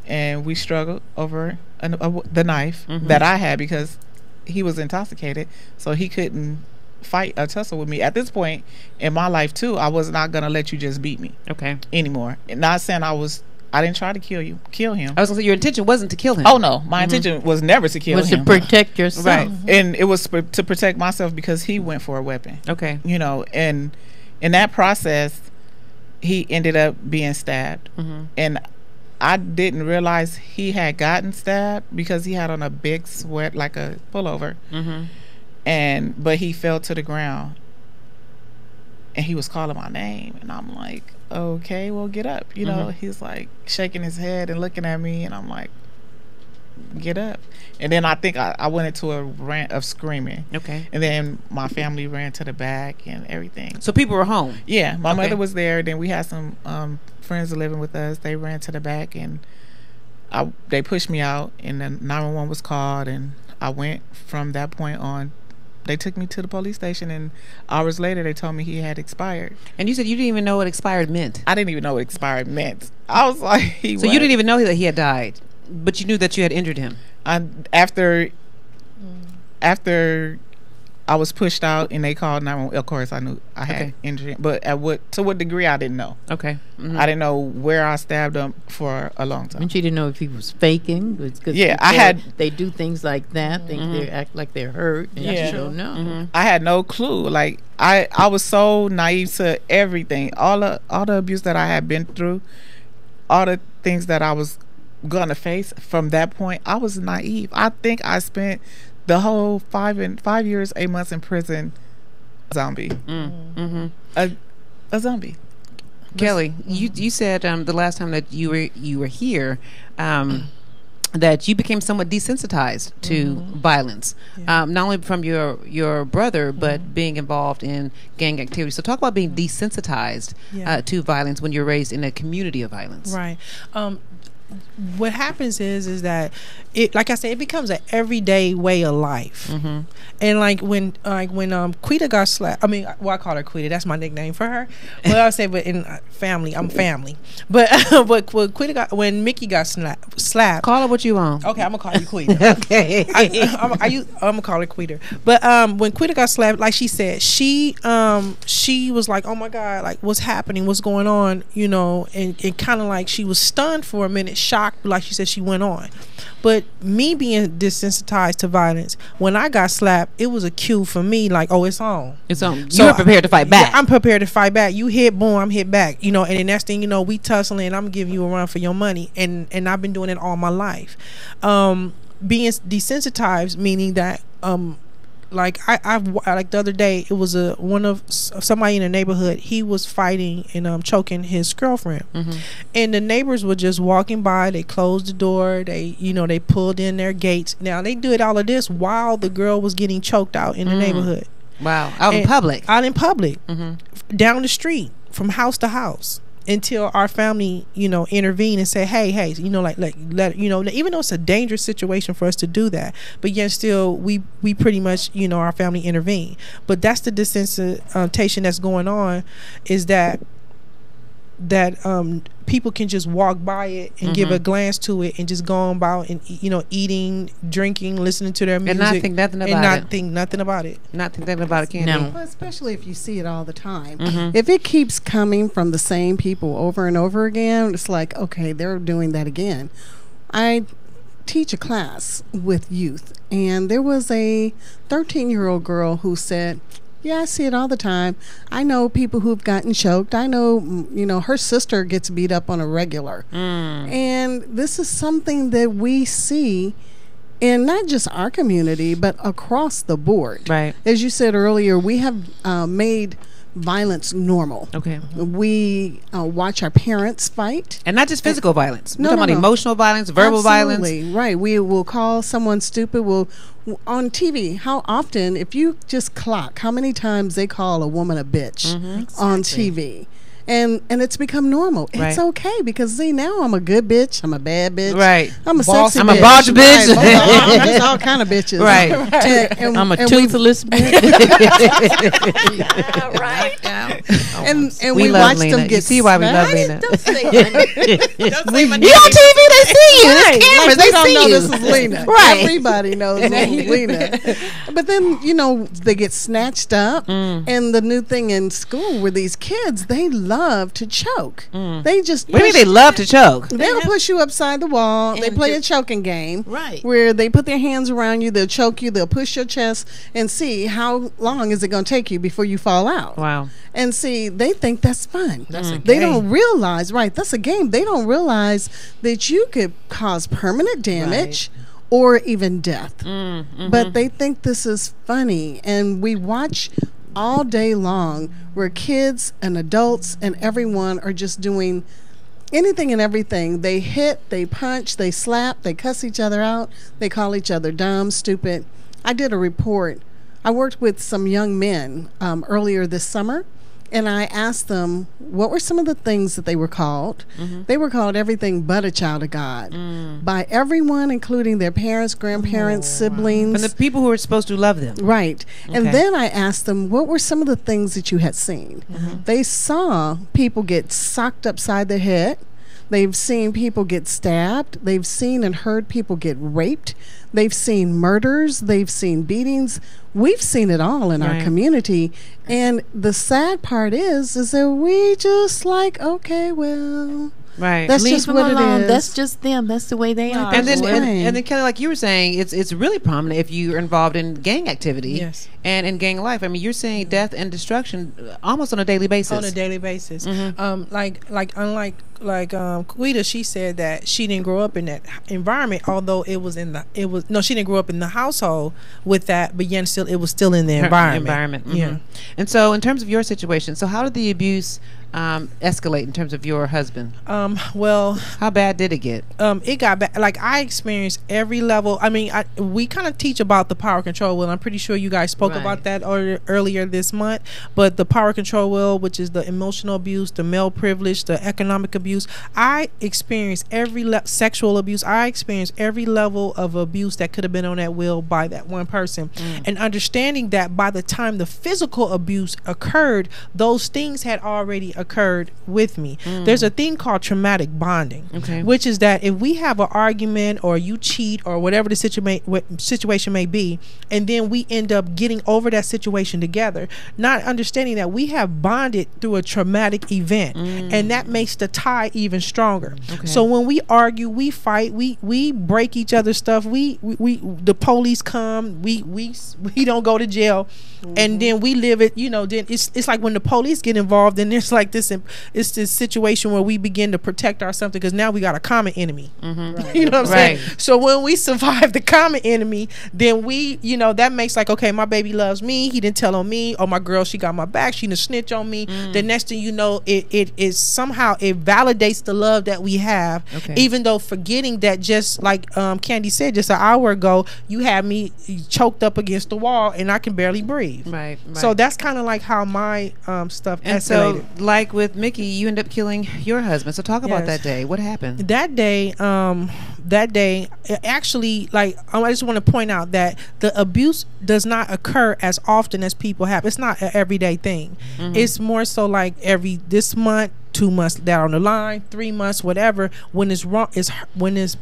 and we struggled over the knife that I had because he was intoxicated, so he couldn't fight or tussle with me. At this point in my life too, I was not gonna let you just beat me anymore. And not saying I I didn't try to kill him. I was gonna say your intention wasn't to kill him. Oh no, my intention was never to kill him. Was to protect yourself, right? And it was to protect myself because he went for a weapon. Okay, you know, and in that process, he ended up being stabbed, and I didn't realize he had gotten stabbed because he had on a big sweat, like a pullover, but he fell to the ground, and he was calling my name, and I'm like, okay, well, get up. You know, he's like shaking his head and looking at me, and I'm like, get up. And then I think I went into a rant of screaming. Okay. And then my family ran to the back and everything. So people were home? Yeah. My mother was there. Then we had some friends living with us. They ran to the back, and they pushed me out, and then 911 was called, and I went from that point on. They took me to the police station, and hours later they told me he had expired. And you said you didn't even know what expired meant. I didn't even know what expired meant. I was like, you didn't even know that he had died, but you knew that you had injured him. After I was pushed out and they called 911, of course I knew I had injured him, but to what degree I didn't know. Okay. I didn't know where I stabbed him for a long time. And she didn't know if he was faking. They do things like that. They act like they're hurt. And you don't know. I had no clue. Like I was so naive to everything. All the abuse that I had been through, all the things that I was gonna face from that point, I was naive. I think I spent the whole 5 years, 8 months in prison, a zombie. A zombie. Kelly, you said the last time that you were here that you became somewhat desensitized to violence, not only from your brother, but being involved in gang activity. So talk about being desensitized to violence when you're raised in a community of violence. Right. What happens is that it, like I said, it becomes an everyday way of life. And like when Quita got slapped, I mean, well, I call her Quita, that's my nickname for her, but I'll say, but in family, I'm family, but when Mickey got slapped, call her what you want. Okay, I'm gonna call you Quita. Okay. I'm gonna call her Quita. But when Quita got slapped, like she said, she was like, oh my God, like what's happening, what's going on, you know, and kind of like she was stunned for a minute, shocked, like she said, she went on. But me being desensitized to violence, when I got slapped, it was a cue for me, like, oh, it's on. It's on. So you're prepared to fight back. Yeah, I'm prepared to fight back. You hit, boom, I'm hit back. You know, and the next thing you know, we tussling, I'm giving you a run for your money. And I've been doing it all my life. Being desensitized, meaning that like I like the other day, it was somebody in the neighborhood. He was fighting and choking his girlfriend, and the neighbors were just walking by. They closed the door. They pulled in their gates. Now they did all of this while the girl was getting choked out in the neighborhood. Wow, out in public, down the street, from house to house. Until our family, intervene and say, hey, like let even though it's a dangerous situation for us to do that, but yet still we pretty much, our family intervene. But that's the desensitization that's going on, is that people can just walk by it and give a glance to it and just go on about and eating, drinking, listening to their music and not think nothing about it. Candy. No. Well, especially if you see it all the time. If it keeps coming from the same people over and over again, it's like, okay, they're doing that again. I teach a class with youth, and there was a 13-year-old girl who said, yeah, I see it all the time. I know people who've gotten choked. I know, her sister gets beat up on a regular. And this is something that we see in not just our community, but across the board. Right. As you said earlier, we have made violence normal. Okay. We watch our parents fight. And not just physical violence. We're talking about emotional violence, verbal violence. Right. We will call someone stupid. On TV, how often, if you just clock how many times they call a woman a bitch on TV. And it's become normal. It's okay, because see, now I'm a good bitch, I'm a bad bitch, I'm a sexy bitch, I'm a boss bitch, I'm just all kind of bitches, and I'm a toothless bitch. And we watch them get. You see why we love Lena? Don't say my name. You on TV, they see you. There's cameras, they see know you. This is Lena. Right. Everybody knows this is Lena. But then they get snatched up, and the new thing in school were these kids. They love love to choke. They just What do you mean they love to choke? They'll push you upside the wall. They play a choking game, where they put their hands around you. They'll choke you. They'll push your chest and see how long is it going to take you before you fall out. Wow. And see, they think that's fun. That's a They game. don't realize, that's a game. They don't realize that you could cause permanent damage or even death. But they think this is funny. And we watch all day long where kids and adults and everyone are just doing anything and everything. They hit, they punch, they slap, they cuss each other out, they call each other dumb, stupid. I did a report. I worked with some young men earlier this summer, and I asked them what were some of the things that they were called. They were called everything but a child of God by everyone, including their parents, grandparents, siblings. And the people who are supposed to love them. Right. Okay. And then I asked them, what were some of the things that you had seen? They saw people get socked upside the head. They've seen people get stabbed. They've seen and heard people get raped. They've seen murders. They've seen beatings. We've seen it all in our community. And the sad part is that we just like, okay, well, that's Leave just them what alone. it is. That's just them. That's the way they are. And then Kelly, like you were saying, it's really prominent if you're involved in gang activity. Yes. And in gang life. I mean, you're seeing death and destruction almost on a daily basis. On a daily basis. Unlike Quita, she said that she didn't grow up in that environment, although she didn't grow up in the household with that, but yet still it was still in the environment. Yeah. And so in terms of your situation, so how did the abuse escalate in terms of your husband? Well, how bad did it get? It got bad. Like, I experienced every level. I mean, we kind of teach about the power control wheel. I'm pretty sure you guys spoke about that earlier this month. But the power control wheel, which is the emotional abuse, the male privilege, the economic abuse, I experienced every sexual abuse. I experienced every level of abuse that could have been on that wheel by that one person. And understanding that by the time the physical abuse occurred, those things had already occurred with me. There's a thing called traumatic bonding, which is that if we have an argument or you cheat or whatever the situation may be, and then we end up getting over that situation together, not understanding that we have bonded through a traumatic event, and that makes the tie even stronger. So when we argue, we fight, we break each other's stuff, the police come, we don't go to jail, and then we live it, then it's like when the police get involved, then there's like this situation where we begin to protect ourselves because now we got a common enemy. You know what I'm saying? So when we survive the common enemy, then we, that makes like, okay, my baby loves me, he didn't tell on me, or my girl, she got my back, she didn't snitch on me. The next thing you know, it is somehow it validates the love that we have, even though forgetting that, just like Candy said just an hour ago, you had me choked up against the wall and I can barely breathe. Right. So that's kind of like how my stuff and escalated. So like with Mickey, you end up killing your husband. So talk about that day. What happened? That day, actually, like, I just want to point out that the abuse does not occur as often as people have. It's not an everyday thing. It's more so like this month, 2 months down the line, 3 months, whatever. When it's wrong, when it's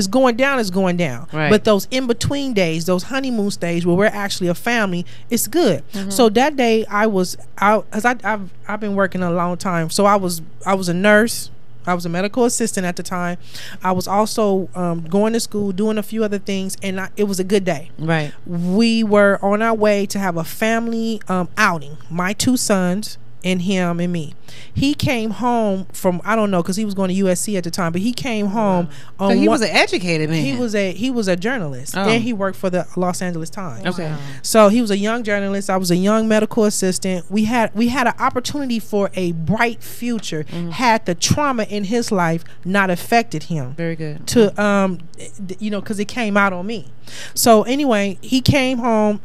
going down, it's going down. But those in between days, those honeymoon stage where we're actually a family, it's good. So that day I was out, because I've been working a long time. So I was a nurse. I was a medical assistant at the time. I was also going to school, doing a few other things, and it was a good day. We were on our way to have a family outing. My 2 sons, and him and me. He came home from, I don't know, because he was going to USC at the time, but he came home. So he was an educated man. He was a journalist, and he worked for the Los Angeles Times. Wow. So he was a young journalist. I was a young medical assistant. We had an opportunity for a bright future had the trauma in his life not affected him. Very good. To because it came out on me. So anyway, he came home.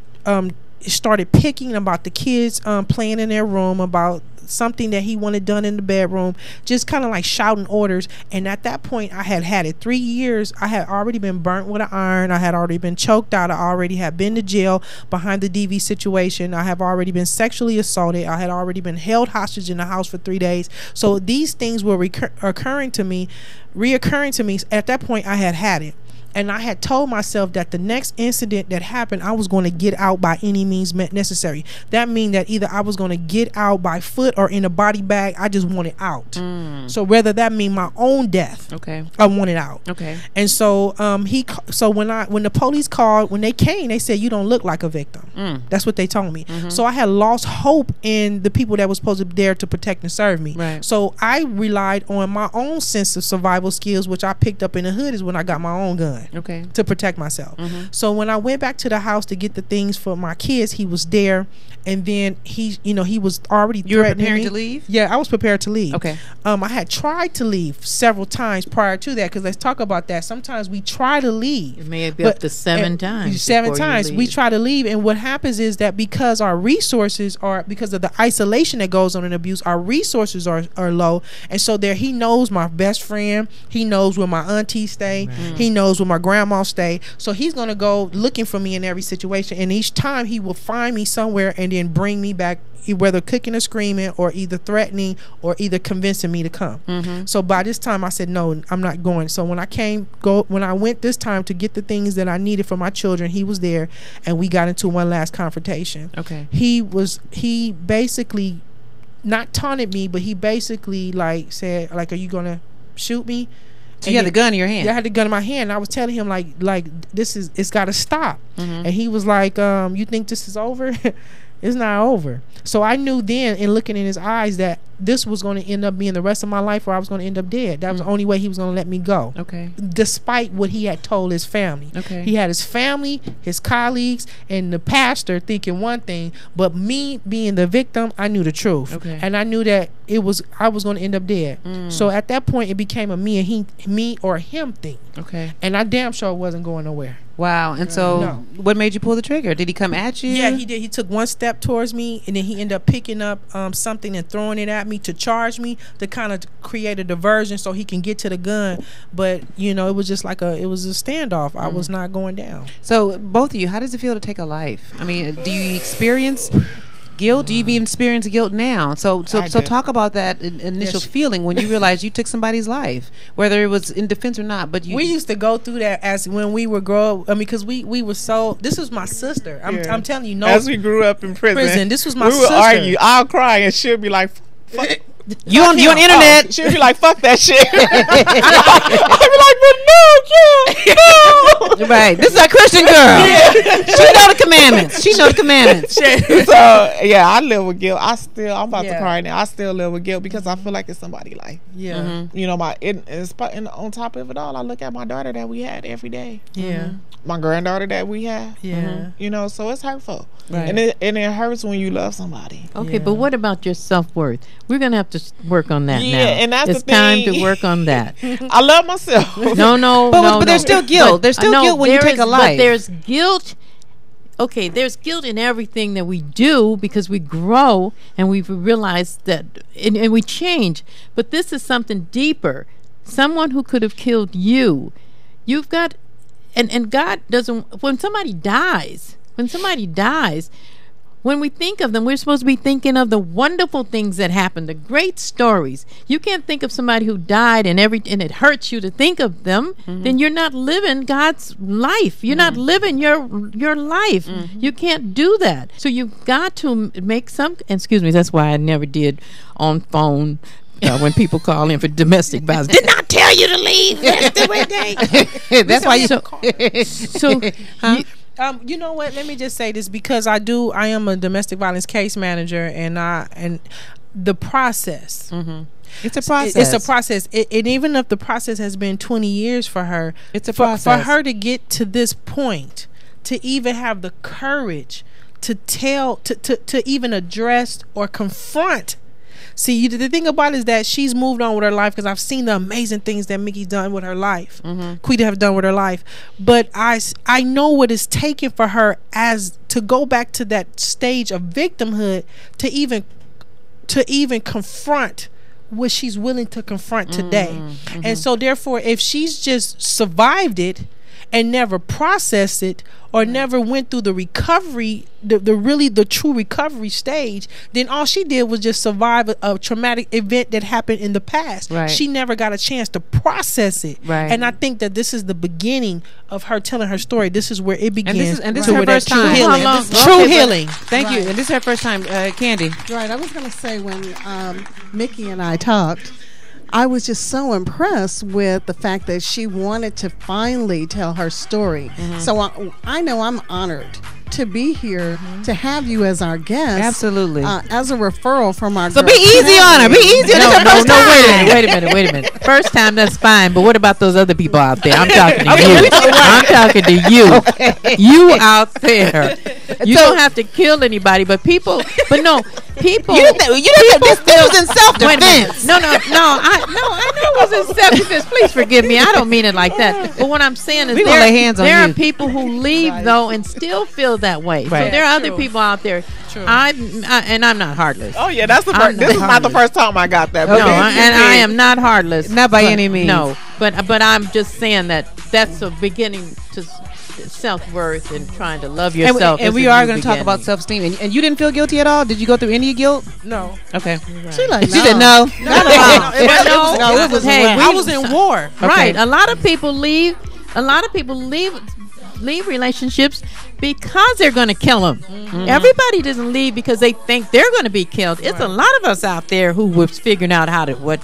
Started picking about the kids playing in their room, about something that he wanted done in the bedroom, just kind of like shouting orders. And at that point, I had it 3 years. I had already been burnt with an iron. I had already been choked out. I already had been to jail behind the DV situation. I have already been sexually assaulted. I had already been held hostage in the house for 3 days. So these things were reoccurring to me. At that point, I had it. And I had told myself that the next incident that happened, I was going to get out by any means necessary. That means that either I was going to get out by foot or in a body bag. I just wanted out. So whether that mean my own death, I wanted out. And so when the police called, when they came, they said, you don't look like a victim. That's what they told me. So I had lost hope in the people that was supposed to be there to protect and serve me. So I relied on my own sense of survival skills, which I picked up in the hood is when I got my own gun to protect myself. So when I went back to the house to get the things for my kids, he was there, and then he was already threatening. You were prepared to leave? Yeah, I was prepared to leave. I had tried to leave several times prior to that, because let's talk about that. Sometimes we try to leave. It may be up to 7 times. 7 times we try to leave, and what happens is that because our resources are, because of the isolation that goes on in abuse, our resources are low, and so there he knows my best friend, he knows where my auntie stay, he knows where my grandma stay, so he's gonna go looking for me in every situation, and each time he will find me somewhere and then bring me back, whether kicking or screaming or either threatening or either convincing me to come. So by this time I said, no, I'm not going. So when I went this time to get the things that I needed for my children, he was there, and we got into one last confrontation. He basically not taunted me, but he basically like said, like, are you gonna shoot me? So you had the gun in your hand? Yeah, I had the gun in my hand. And I was telling him like it's got to stop. And he was like, you think this is over? It's not over. So I knew then, in looking in his eyes, that this was going to end up being the rest of my life, or I was going to end up dead. That was the only way he was going to let me go. Despite what he had told his family. He had his family, his colleagues, and the pastor thinking one thing, but me being the victim, I knew the truth. And I knew that I was going to end up dead. So at that point, it became a me or him thing. And I damn sure wasn't going nowhere. Wow. And so what made you pull the trigger? Did he come at you? Yeah, he did. He took one step towards me, and then he ended up picking up something and throwing it at me to charge me, to kind of create a diversion so he can get to the gun. But it was just like it was a standoff. I was not going down. So both of you, how does it feel to take a life? I mean, do you experience guilt? Do you even experience guilt now? So talk about that initial feeling when you realized you took somebody's life, whether it was in defense or not. But we used to go through that as when we were grow up. I mean, because we were so. This was my sister. I'm telling you, as we grew up in prison, this was my sister. We would argue. I'll cry, and she'll be like, fuck. You on internet? She'll be like, "Fuck that shit." I'll be like, "But no, no." Right. This is a Christian girl. She know the commandments. So yeah, I live with guilt. I'm about to cry now. I still live with guilt because I feel like it's somebody's life. On top of it all, I look at my daughter that we had every day. My granddaughter that we have. So it's hurtful. And it hurts when you love somebody. But what about your self-worth? We're gonna have to work on that now. And that's it's the thing. Time to work on that. I love myself. But there's still guilt. There's still guilt when you take a life. But there's guilt. There's guilt in everything that we do, because we grow and we've realized that, and we change. But this is something deeper. Someone who could have killed you. You've got, and God doesn't. When somebody dies, when we think of them, we're supposed to be thinking of the wonderful things that happened, the great stories. You can't think of somebody who died and it hurts you to think of them. Then you're not living God's life. You're not living your life. You can't do that. So you've got to make some. Excuse me. That's why I never did on phone. When people call in for domestic violence, did not tell you to leave. That's why you. You know what? Let me just say this, because I am a domestic violence case manager, and the process. It's a process. It's a process. And even if the process has been 20 years for her, it's a process. For her to get to this point, to even have the courage to tell, to even address or confront. See, the thing about it is that she's moved on with her life, because I've seen the amazing things that Mickey's done with her life, Quita have done with her life. But I know what it's taken for her as to go back to that stage of victimhood to even confront what she's willing to confront today. And so therefore, if she's just survived it, and never processed it or never went through the recovery, the true recovery stage, then all she did was just survive a traumatic event that happened in the past. Right. She never got a chance to process it. Right. And I think that this is the beginning of her telling her story. This is where it begins. And this is her first time. True healing. Thank you. And this is her first time, Candy. Right. I was going to say when Mickey and I talked, I was just so impressed with the fact that she wanted to finally tell her story. So I know I'm honored to be here to have you as our guest. Absolutely. As a referral from our So girl be easy on her. Be easy on her. No, wait a minute. First time, that's fine. But what about those other people out there? I'm talking to you. I'm talking to you. Okay. You out there. You don't have to kill anybody, but people. But no, people. You didn't this was in self-defense. No. I know it was in self-defense. Please forgive me. I don't mean it like that. But what I'm saying is there are people who leave though and still feel that way. Right. So there are other people out there. And I'm not heartless. Oh yeah, that's the first. This is not the first time I got that. No, and I am not heartless. Not by any means. No, but I'm just saying that's a beginning to self-worth and trying to love yourself. And we are going to talk about self-esteem. And you didn't feel guilty at all? Did you go through any guilt? No. Okay. She said no. I was in war. Right. A lot of people leave relationships because they're going to kill them. Everybody doesn't leave because they think they're going to be killed. It's a lot of us out there who was figuring out how to what.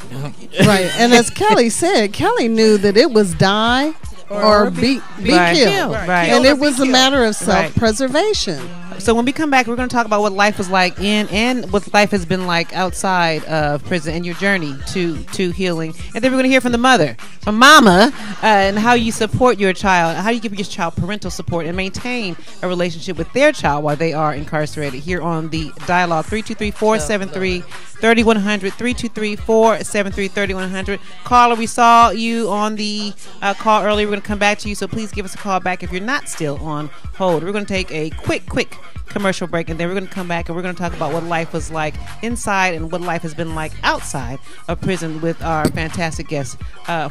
Right. And as Kelly said, Kelly knew that it was die or be killed. Right. And it was a matter of self-preservation. So when we come back, we're going to talk about what life was like in and what life has been like outside of prison and your journey to healing. And then we're going to hear from the mother, from mama, and how you support your child, how you give your child parental support and maintain a relationship with their child while they are incarcerated. Here on the Dialogue, 323-473-3100, 323-473-3100. Caller, we saw you on the call earlier. We're going to come back to you, so please give us a call back if you're not still on hold. We're going to take a quick commercial break, and then we're going to come back and we're going to talk about what life was like inside and what life has been like outside of prison with our fantastic guests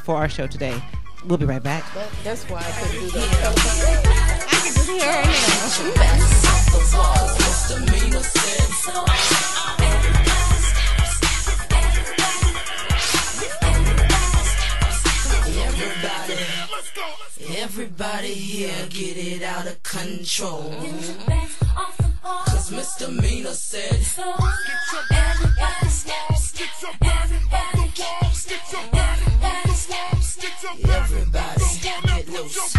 for our show today. We'll be right back. That's why I couldn't do that. I can just hear her Everybody here get it out of control. Cause Misdemeanor said, everybody steps, everybody cares, everybody get loose.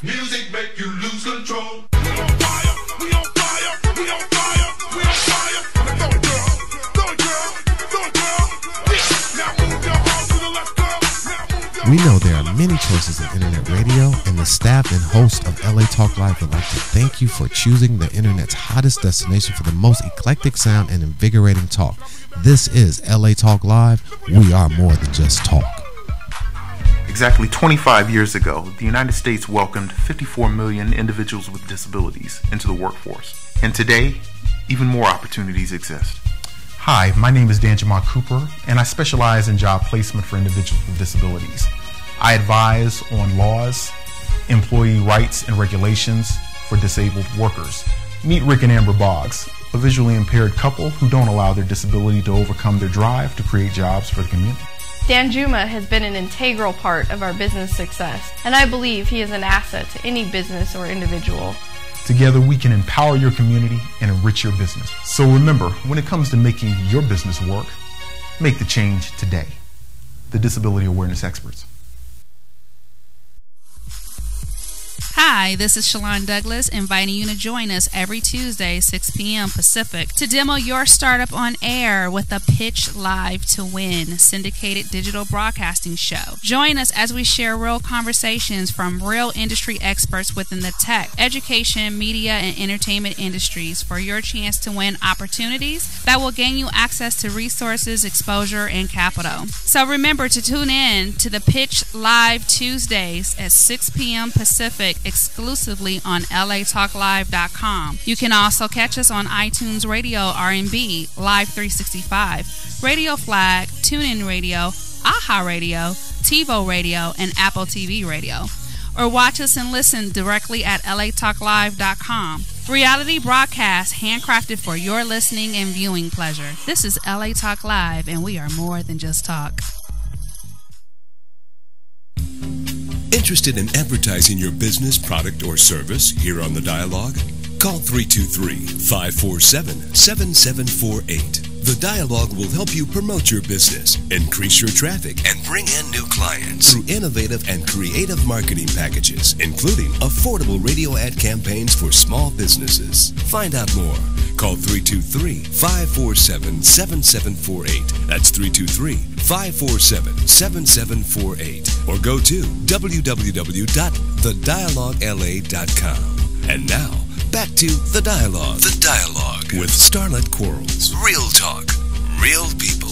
Music make you lose control. We know there are many choices in internet radio, and the staff and host of LA Talk Live would like to thank you for choosing the internet's hottest destination for the most eclectic sound and invigorating talk. This is LA Talk Live. We are more than just talk. Exactly 25 years ago, the United States welcomed 54 million individuals with disabilities into the workforce. And today, even more opportunities exist. Hi, my name is Danjamal Cooper, and I specialize in job placement for individuals with disabilities. I advise on laws, employee rights, and regulations for disabled workers. Meet Rick and Amber Boggs, a visually impaired couple who don't allow their disability to overcome their drive to create jobs for the community. Dan Juma has been an integral part of our business success, and I believe he is an asset to any business or individual. Together we can empower your community and enrich your business. So remember, when it comes to making your business work, make the change today. The Disability Awareness Experts. Hi, this is Shalon Douglas, inviting you to join us every Tuesday, 6 p.m. Pacific, to demo your startup on air with a Pitch Live to Win syndicated digital broadcasting show. Join us as we share real conversations from real industry experts within the tech, education, media, and entertainment industries for your chance to win opportunities that will gain you access to resources, exposure, and capital. So remember to tune in to the Pitch Live Tuesdays at 6 p.m. Pacific, exclusively exclusively on latalklive.com. You can also catch us on iTunes Radio, R&B, Live 365, Radio Flag, TuneIn Radio, AHA Radio, TiVo Radio, and Apple TV Radio. Or watch us and listen directly at latalklive.com. Reality broadcast handcrafted for your listening and viewing pleasure. This is LA Talk Live, and we are more than just talk. Interested in advertising your business, product, or service here on The Dialogue? Call 323-547-7748. The Dialogue will help you promote your business, increase your traffic, and bring in new clients through innovative and creative marketing packages, including affordable radio ad campaigns for small businesses. Find out more. Call 323-547-7748. That's 323-547-7748. Or go to www.thedialoguela.com. And now, back to The Dialogue. The Dialogue with Starlett Quarles. Real talk, real people.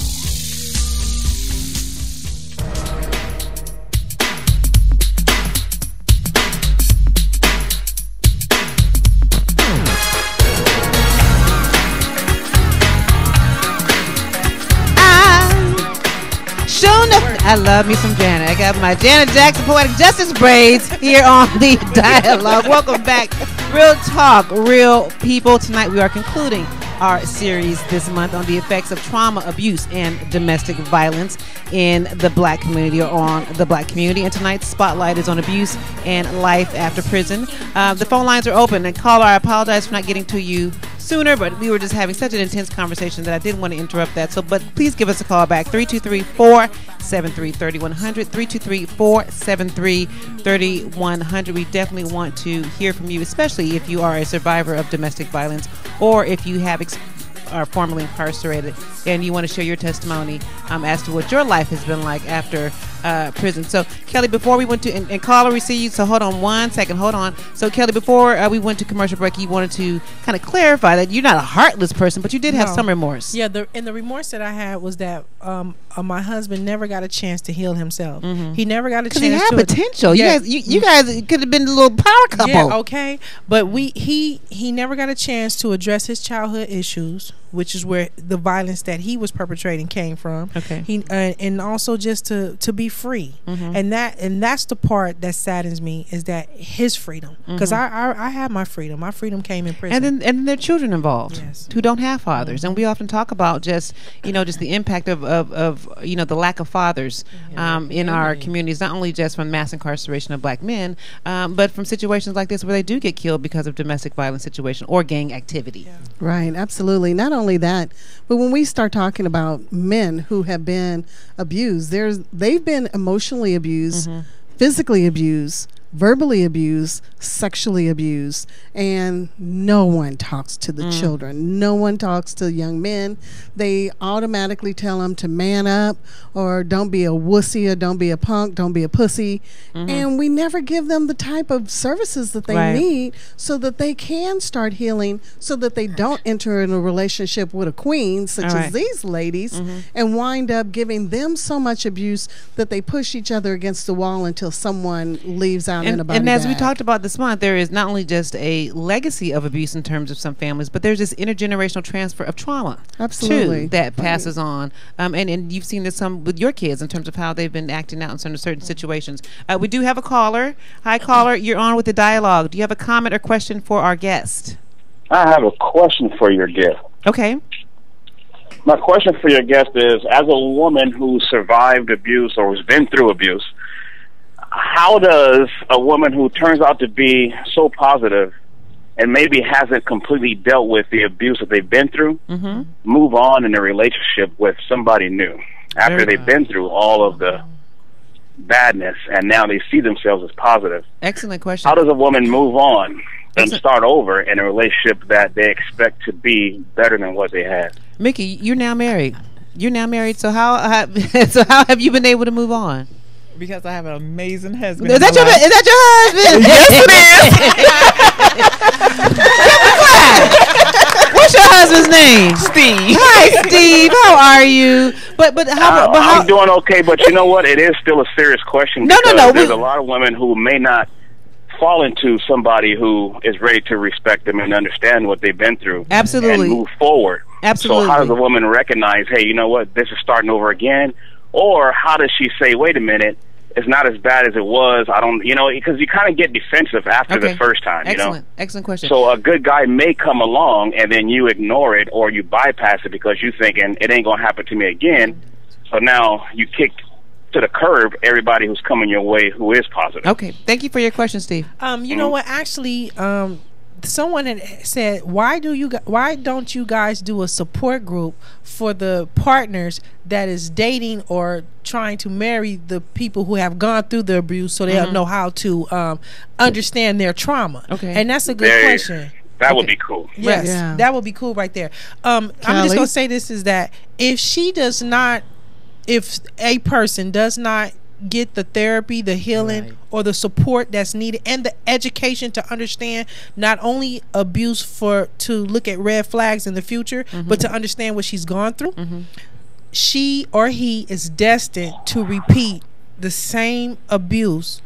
I love me some Janet. I got my Janet Jackson Poetic Justice braids here on The Dialogue. Welcome back. Real talk, real people. Tonight we are concluding our series this month on the effects of trauma, abuse, and domestic violence in the black community or on the black community. And tonight's spotlight is on abuse and life after prison. The phone lines are open. And caller, I apologize for not getting to you sooner, but we were just having such an intense conversation that I didn't want to interrupt that. So, but please give us a call back, 323-473-3100, 323-473-3100. We definitely want to hear from you, especially if you are a survivor of domestic violence or if you have are formerly incarcerated and you want to share your testimony as to what your life has been like after prison. So Kelly, before we went to and caller, we see you, so hold on one second, hold on. So Kelly, before we went to commercial break, you wanted to kind of clarify that you're not a heartless person, but you did have some remorse. Yeah, the remorse that I had was that my husband never got a chance to heal himself. He never got a chance. He had potential. Yeah. You guys could have been a little power couple. Yeah, okay, but he never got a chance to address his childhood issues, which is where the violence that he was perpetrating came from. Okay, and also just to be free, and that's the part that saddens me, is that his freedom, because I had my freedom. My freedom came in prison, and then there are children involved who don't have fathers, and we often talk about just the impact of the lack of fathers in our communities, not only just from mass incarceration of black men, but from situations like this where they do get killed because of domestic violence situation or gang activity. Right, absolutely. Not only that, but when we start talking about men who have been abused, they've been emotionally abused, physically abused, verbally abused, sexually abused, and no one talks to the children. No one talks to young men. They automatically tell them to man up, or don't be a wussy, or don't be a punk, don't be a pussy. And we never give them the type of services that they need so that they can start healing, so that they don't enter in a relationship with a queen such as these ladies and wind up giving them so much abuse that they push each other against the wall until someone leaves out in a body And as bag. we talked about this month, there is not only just a legacy of abuse in terms of some families, but there's this intergenerational transfer of trauma too, that passes on. And you've seen this some with your kids in terms of how they've been acting out in certain situations. We do have a caller. Hi, caller. You're on with The Dialogue. Do you have a comment or question for our guest? I have a question for your guest. Okay. My question for your guest is, as a woman who survived abuse or has been through abuse, how does a woman who turns out to be so positive and maybe hasn't completely dealt with the abuse that they've been through move on in a relationship with somebody new after they've been through all of the badness and now they see themselves as positive? Excellent question. How does a woman move on and start over in a relationship that they expect to be better than what they had? Mickey, you're now married. So how have you been able to move on? Because I have an amazing husband. Is that your husband? Yes, it is. What's your husband's name? Steve. Hi, Steve. How are you? But how? I'm doing okay. But you know what? It is still a serious question. No. There's a lot of women who may not fall into somebody who is ready to respect them and understand what they've been through. Absolutely. And move forward. Absolutely. So how does a woman recognize, hey, you know what, this is starting over again? Or how does she say, wait a minute, it's not as bad as it was. I don't, because you kind of get defensive after the first time, Excellent question. So a good guy may come along and then you ignore it or you bypass it because you're thinking it ain't going to happen to me again. So now you kick to the curb everybody who's coming your way who is positive. Okay. Thank you for your question, Steve. You know what? Actually, someone had said, why don't you guys do a support group for the partners that is dating or trying to marry the people who have gone through the abuse so they'll know how to understand their trauma? Okay. And that's a good question. That would be cool. Yes, that would be cool right there. I'm just going to say this is that if a person does not get the therapy, the healing, or the support that's needed, and the education to understand not only abuse to look at red flags in the future, but to understand what she's gone through, she or he is destined to repeat the same abuse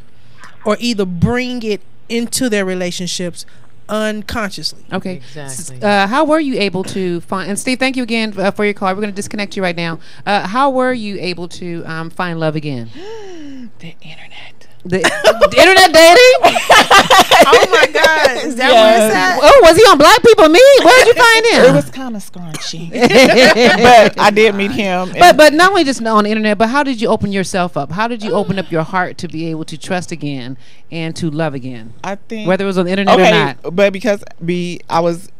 or either bring it into their relationships unconsciously. Okay. Exactly. How were you able to find, and Steve, thank you again for your call. We're going to disconnect you right now. How were you able to find love again? The internet. The internet dating? Oh my God. Is that where it's at? Oh, was he on Black People Meet? Where did you find him? It was kind of scrunchy. But I did meet him. But not only just on the internet, but how did you open yourself up? How did you open up your heart to be able to trust again and to love again? I think whether it was on the internet or not. But because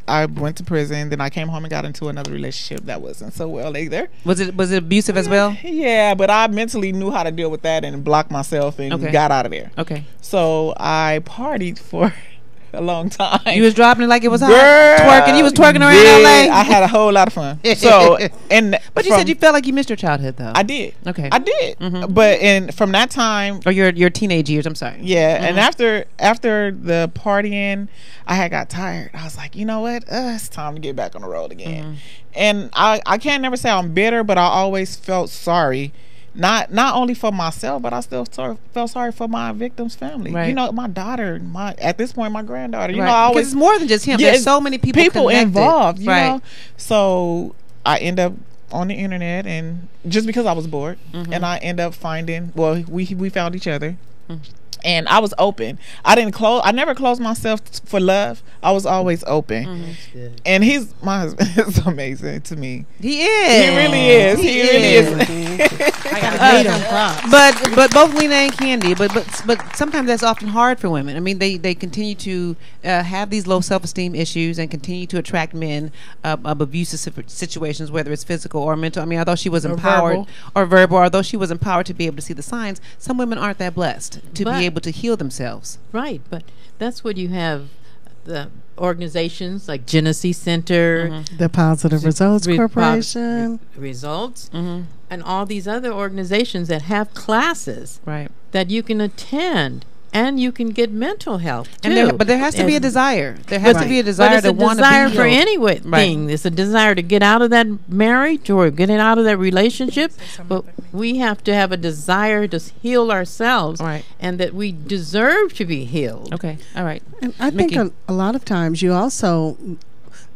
I went to prison, then I came home and got into another relationship that wasn't so well either. Was it abusive as well? Yeah, but I mentally knew how to deal with that and block myself and got out of there. Okay. So I partied for a long time. You was dropping it like it was hot? Twerking. You was twerking around LA? I had a whole lot of fun. So but you said you felt like you missed your childhood though. I did. Okay. I did. But from that time, or your teenage years, I'm sorry. Yeah, and after the partying, I had got tired. I was like, you know what? It's time to get back on the road again. And I can't never say I'm bitter, but I always felt sorry. Not only for myself, but I still felt sorry for my victim's family. Right. You know, my daughter, at this point, my granddaughter. You Right. know, I always, because it's more than just him. There's so many people connected. involved. You Right. know, so I end up on the internet, and just because I was bored, and I end up finding. Well, we found each other. And I was open. I never closed myself for love. I was always open. And my husband is amazing to me. He is. He really is. He really is. I gotta meet him. But both Lena and Candy. But sometimes that's often hard for women. I mean, they continue to have these low self-esteem issues and continue to attract men of abusive situations, whether it's physical or mental. I mean, although she was empowered or verbal, although she was empowered to be able to see the signs, some women aren't that blessed to be able to heal themselves. Right, but that's what you have the organizations like Genesee Center, the Positive Results Corporation, Results, and all these other organizations that have classes that you can attend. And you can get mental health too. But there has to be a desire. There has to be a desire to want to be healed. It's a desire for anything. It's a desire to get out of that marriage or get out of that relationship. But we have to have a desire to heal ourselves, and that we deserve to be healed. Okay, all right. And I think a lot of times you also.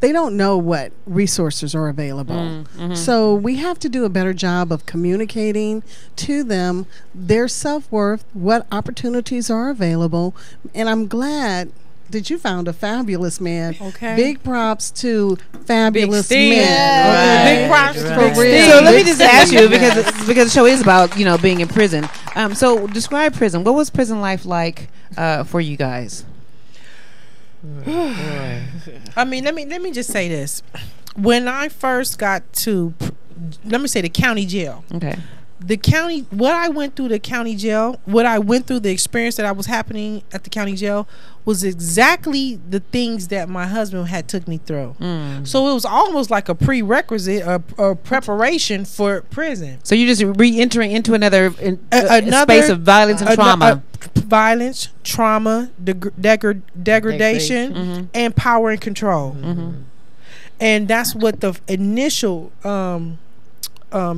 They don't know what resources are available. So we have to do a better job of communicating to them their self-worth, what opportunities are available. And I'm glad that you found a fabulous man. Okay. Big props to fabulous men. Big props for real. So let me just ask you, because the show is about being in prison. So describe prison. What was prison life like for you guys? I mean, let me just say this. When I first got to, let me say, the county jail. Okay. The county, what I went through the county jail, what I went through, the experience that I was happening at the county jail was exactly the things that my husband had took me through. So it was almost like a prerequisite, a preparation for prison. So you're just re-entering into another space of violence and trauma. Violence, trauma, degradation, and power and control. And that's what the initial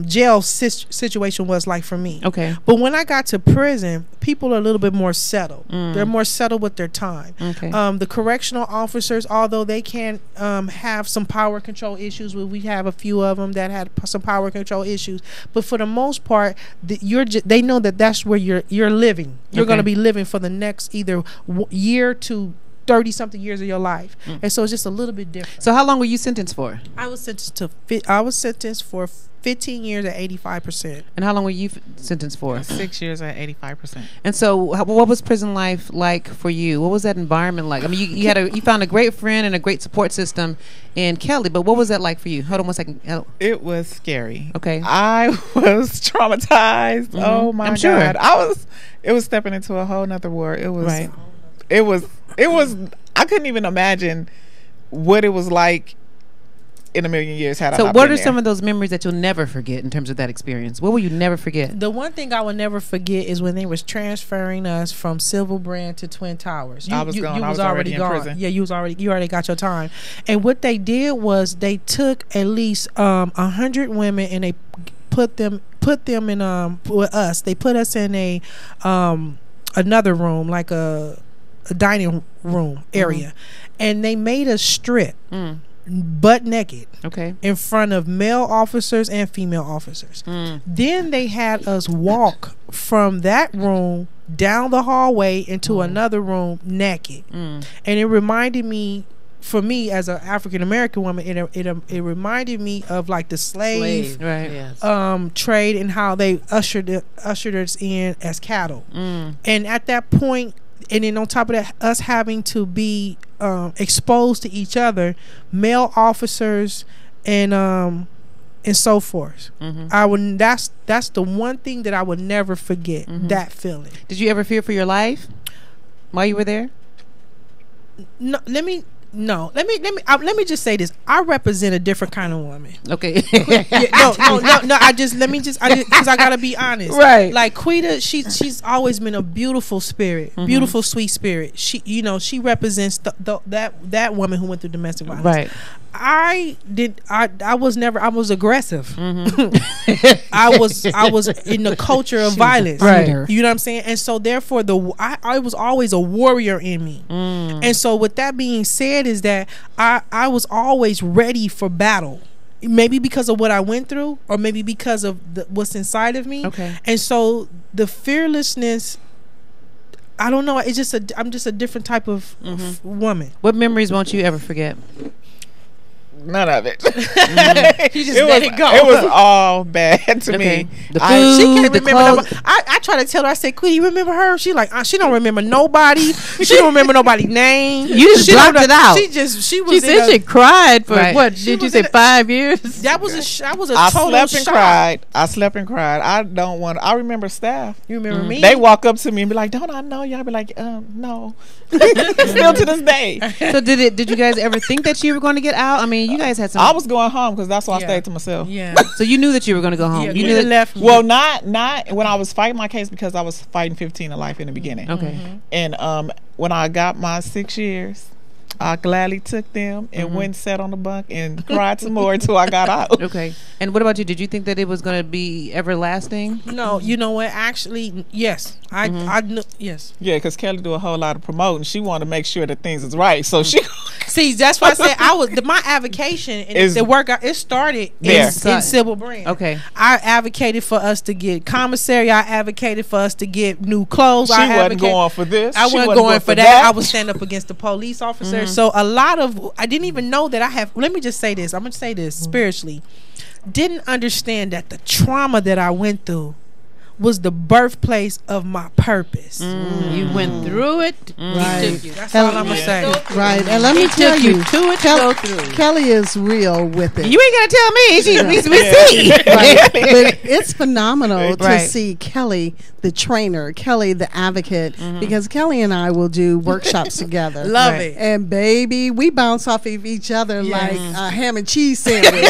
jail situation was like for me. Okay. But when I got to prison, people are a little bit more settled. They're more settled with their time. Okay. The correctional officers, although they can have some power control issues, we have a few of them that had some power control issues, but for the most part, they know that that's where you're living. You're going to be living for the next either year to 30-something years of your life, and so it's just a little bit different. So how long were you sentenced for? I was sentenced for 15 years at 85%. And how long were you sentenced for? 6 years at 85%. And so, what was prison life like for you? What was that environment like? I mean, you found a great friend and a great support system in Kelly, but what was that like for you? Hold on one second. It was scary. Okay. I was traumatized. Oh my God. Sure. It was stepping into a whole nother world. It was. Right. It was. I couldn't even imagine what it was like in a million years had I not So been what are there. some of those memories that you'll never forget in terms of that experience? What will you never forget? The one thing I will never forget is when they was transferring us from Civil Brand to Twin Towers. I was gone. I was already in prison. Yeah, you already got your time. And what they did was they took at least 100 women and they put them in with us. They put us in a another room, like a dining room area, and they made us strip butt naked, in front of male officers and female officers. Then they had us walk from that room down the hallway into another room naked, and it reminded me, for me as an African American woman, it reminded me of like the slave right. Yes. Trade, and how they ushered us in as cattle. And at that point, and then on top of that, us having to be exposed to each other, male officers and so forth. That's the one thing that I would never forget. That feeling. Did you ever fear for your life while you were there? No, let me just say this. I represent a different kind of woman. Okay. No. Because I gotta be honest. Right. Like Quita, she's always been a beautiful spirit, beautiful, sweet spirit. She represents that woman who went through domestic violence. Right. I was aggressive. I was in the culture of violence. Right. You know what I'm saying? And so therefore I was always a warrior in me. And so with that being said, is that I was always ready for battle. Maybe because of what I went through, or maybe because of what's inside of me. Okay. And so the fearlessness, I don't know. It's just I'm just a different type of woman. What memories won't you ever forget? None of it. You just let it go. It was all bad to me. The food, She can't the remember clothes. I try to tell her. I said, "Queen, you remember her?" She like, she don't remember nobody. She don't remember nobody's name. You just blocked it out. She was. She said she cried for Right. what? Did you say 5 years? That was a I total slept and shock. cried. I remember staff. You remember me? They walk up to me and be like, "Don't I know you?" I be like, "No." Still to this day. So did you guys ever think that you were going to get out? I mean, you guys had some. I was going home because that's why I stayed to myself. Yeah. So you knew that you were going to go home. Yeah, you knew that left. Well, not when I was fighting my case, because I was fighting 15 to life in the beginning. Okay. And when I got my 6 years, I gladly took them and went and sat on the bunk and cried some more until I got out. Okay. And what about you? Did you think that it was going to be everlasting? No, you know what? Actually, yes. I knew. Yes. Yeah, because Kelly do a whole lot of promoting. She wanted to make sure that things is right. So she See, that's why I said my avocation and the work. It started in Civil Brand. Okay. I advocated for us to get commissary. I advocated for us to get new clothes. She wasn't going for this. I She wasn't wasn't going for that. I was stand up against the police officers. So a lot of I didn't even know that I have. Let me just say this. I'm gonna say this spiritually. Didn't understand that the trauma that I went through was the birthplace of my purpose. You went through it. Right. That's all I'm gonna say. Right. And let me tell you, to it, go through. Kelly is real with it. You ain't got to tell me. We see. Right. But it's phenomenal to Right. see Kelly, the trainer, Kelly, the advocate, because Kelly and I will do workshops together. Love it. And baby, we bounce off of each other like a ham and cheese sandwich.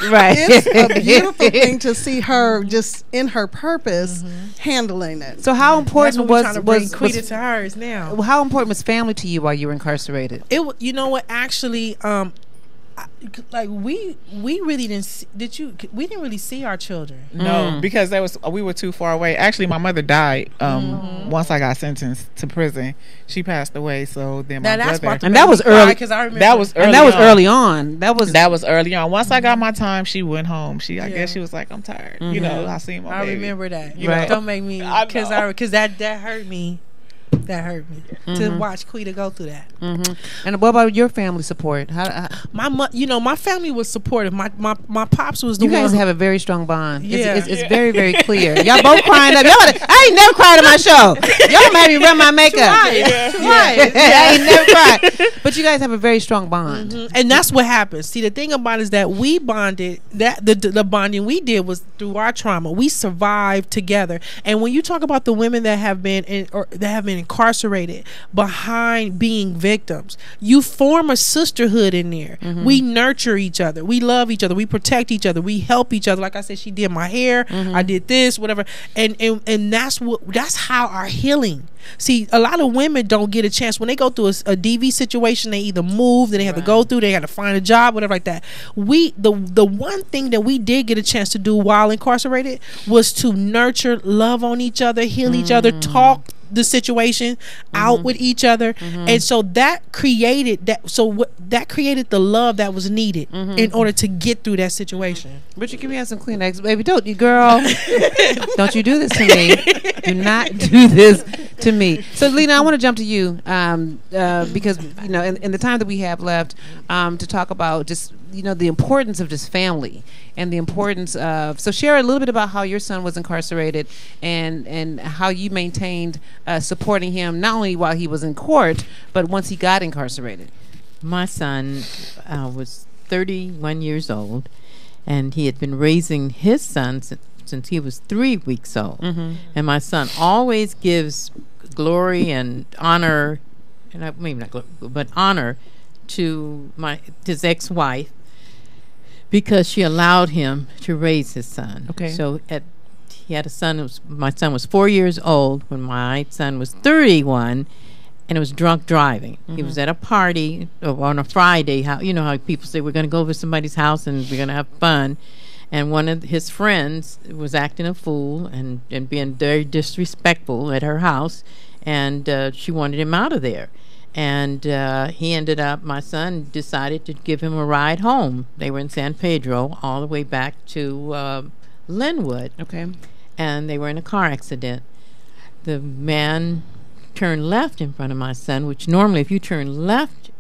Right. It's a beautiful thing to see her just in her purpose handling it. So how important was Quita to hers now? how important was family to you while you were incarcerated? You know what? Actually, like we really didn't see, we didn't really see our children. No, because we were too far away. Actually, my mother died once I got sentenced to prison. She passed away, so then my brother. And that was early. Because I remember that was early. And that was early on. That was early on. Once I got my time, she went home. I guess she was like, I'm tired. You know, I seen my baby. I remember that. You know? Don't make me because that hurt me. That hurt me to watch Quita go through that. And what about your family support? My family was supportive. My pops was the one. You guys have a very strong bond. Yeah. It's very, very clear. Y'all both crying up. I ain't never cried on my show. Y'all made me run my makeup. Right. I ain't never cried. But you guys have a very strong bond. And that's what happens. See, the thing about it is that we bonded. That the bonding we did was through our trauma. We survived together. And when you talk about the women that have been incarcerated behind being victims, you form a sisterhood in there. We nurture each other, we love each other, we protect each other, we help each other. Like I said, she did my hair, I did this, whatever, and that's how our healing. See, a lot of women don't get a chance when they go through a DV situation. They either move, then they have to go through, they have to find a job, whatever like that. The one thing that we did get a chance to do while incarcerated was to nurture, love on each other, heal each other, talk the situation out with each other, and so that created that created the love that was needed in order to get through that situation. Richard, give me some Kleenex, baby. Don't you, girl? Don't you do this to me? Do not do this to me. So, Lena, I want to jump to you because in the time that we have left to talk about just the importance of just family and the importance of. So, share a little bit about how your son was incarcerated and how you maintained supporting him not only while he was in court but once he got incarcerated. My son was 31 years old, and he had been raising his son since he was 3 weeks old. And my son always gives glory and honor, and maybe not glory, but honor to his ex-wife, because she allowed him to raise his son. Okay. So he had a son. My son was 4 years old when my son was 31, and it was drunk driving. He was at a party on a Friday. How people say we're going to go over to somebody's house and we're going to have fun. And one of his friends was acting a fool and being very disrespectful at her house, and she wanted him out of there. And my son decided to give him a ride home. They were in San Pedro, all the way back to Linwood. Okay. And they were in a car accident. The man turned left in front of my son, which normally if you turn left,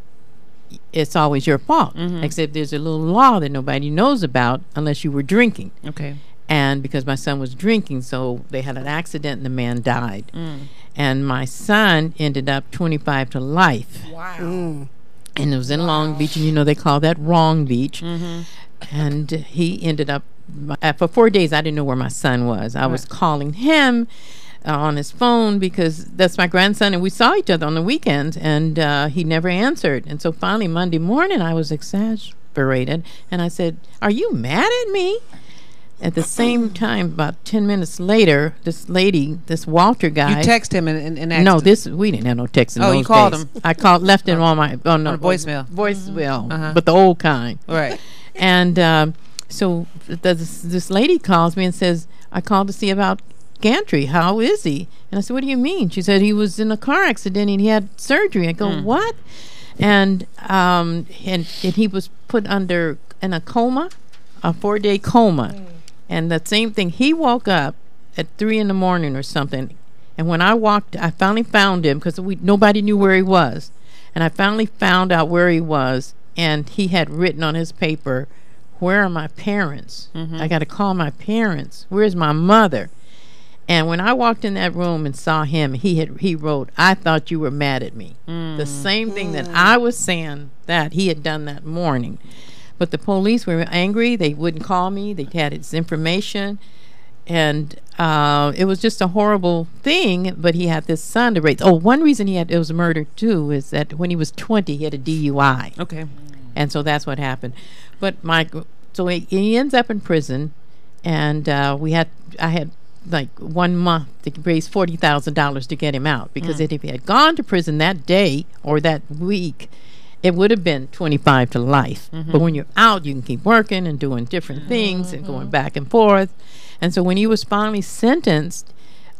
it's always your fault. Except there's a little law that nobody knows about unless you were drinking. Okay. And because my son was drinking, so they had an accident and the man died. And my son ended up 25 to life. Wow. And it was in Long Beach, and they call that Wrong Beach. And he ended up, for 4 days, I didn't know where my son was. I was calling him on his phone because that's my grandson, and we saw each other on the weekends, and he never answered. And so finally Monday morning I was exasperated, and I said, "Are you mad at me?" At the same time, about 10 minutes later, this Walter guy. You text him and asked no, we didn't have no text in those you called days. him. I left him on a voicemail, but the old kind. Right. And so this lady calls me and says, "I called to see about Gantry. How is he?" And I said, "What do you mean?" She said, "He was in a car accident and he had surgery." I go, "What?" And he was put in a coma, a 4-day coma. And the same thing, he woke up at 3 a.m. or something. And when I finally found him because nobody knew where he was. And I finally found out where he was, and he had written on his paper, "Where are my parents? I got to call my parents. Where's my mother?" And when I walked in that room and saw him, he wrote, "I thought you were mad at me." The same thing that I was saying that he had done that morning. But the police were angry. They wouldn't call me. They had his information. And it was just a horrible thing. But he had this son to raise. Oh, one reason it was murder, too, is that when he was 20, he had a DUI. Okay. And so that's what happened. But so he ends up in prison. And I had like 1 month to raise $40,000 to get him out. Because if he had gone to prison that day or that week, it would have been 25 to life. But when you're out, you can keep working and doing different things and going back and forth. And so when he was finally sentenced,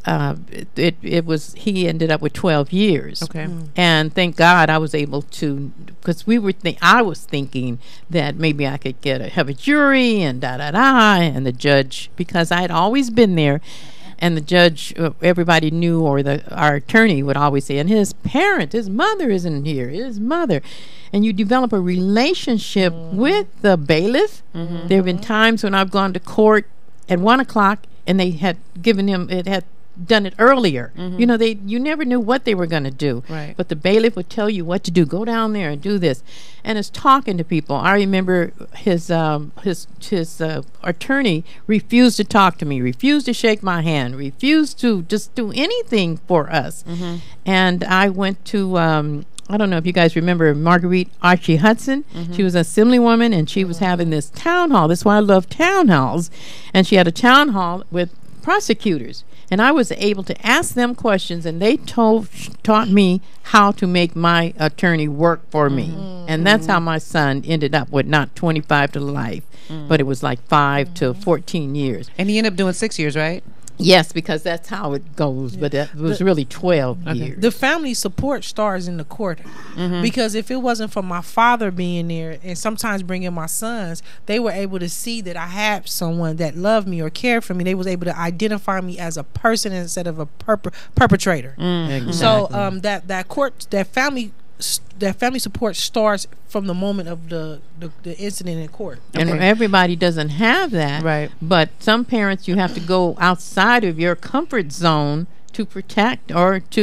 he ended up with 12 years. Okay. And thank God I was able to, because I was thinking that maybe I could have a jury and and the judge, because I had always been there. And the judge, everybody knew, or our attorney would always say, and his mother isn't here, his mother. And you develop a relationship with the bailiff. There have been times when I've gone to court at 1 o'clock and they had done it earlier. You never knew what they were going to do. Right. But the bailiff would tell you what to do. Go down there and do this. And it's talking to people. I remember his attorney refused to talk to me, refused to shake my hand, refused to just do anything for us. And I went to I don't know if you guys remember Marguerite Archie Hudson. She was an assemblywoman, and she was having this town hall. That's why I love town halls. And she had a town hall with prosecutors. And I was able to ask them questions, and they taught me how to make my attorney work for me. And that's how my son ended up with not 25 to life, but it was like 5 to 14 years. And he ended up doing 6 years, right? Yes, because that's how it goes, but it was really 12 years. The family support stars in the court, because if it wasn't for my father being there and sometimes bringing my sons, they were able to see that I had someone that loved me or cared for me. They was able to identify me as a person instead of a perpetrator. Exactly. So that family support starts from the moment of the incident in court. And everybody doesn't have that. Right. But some parents, you have to go outside of your comfort zone to protect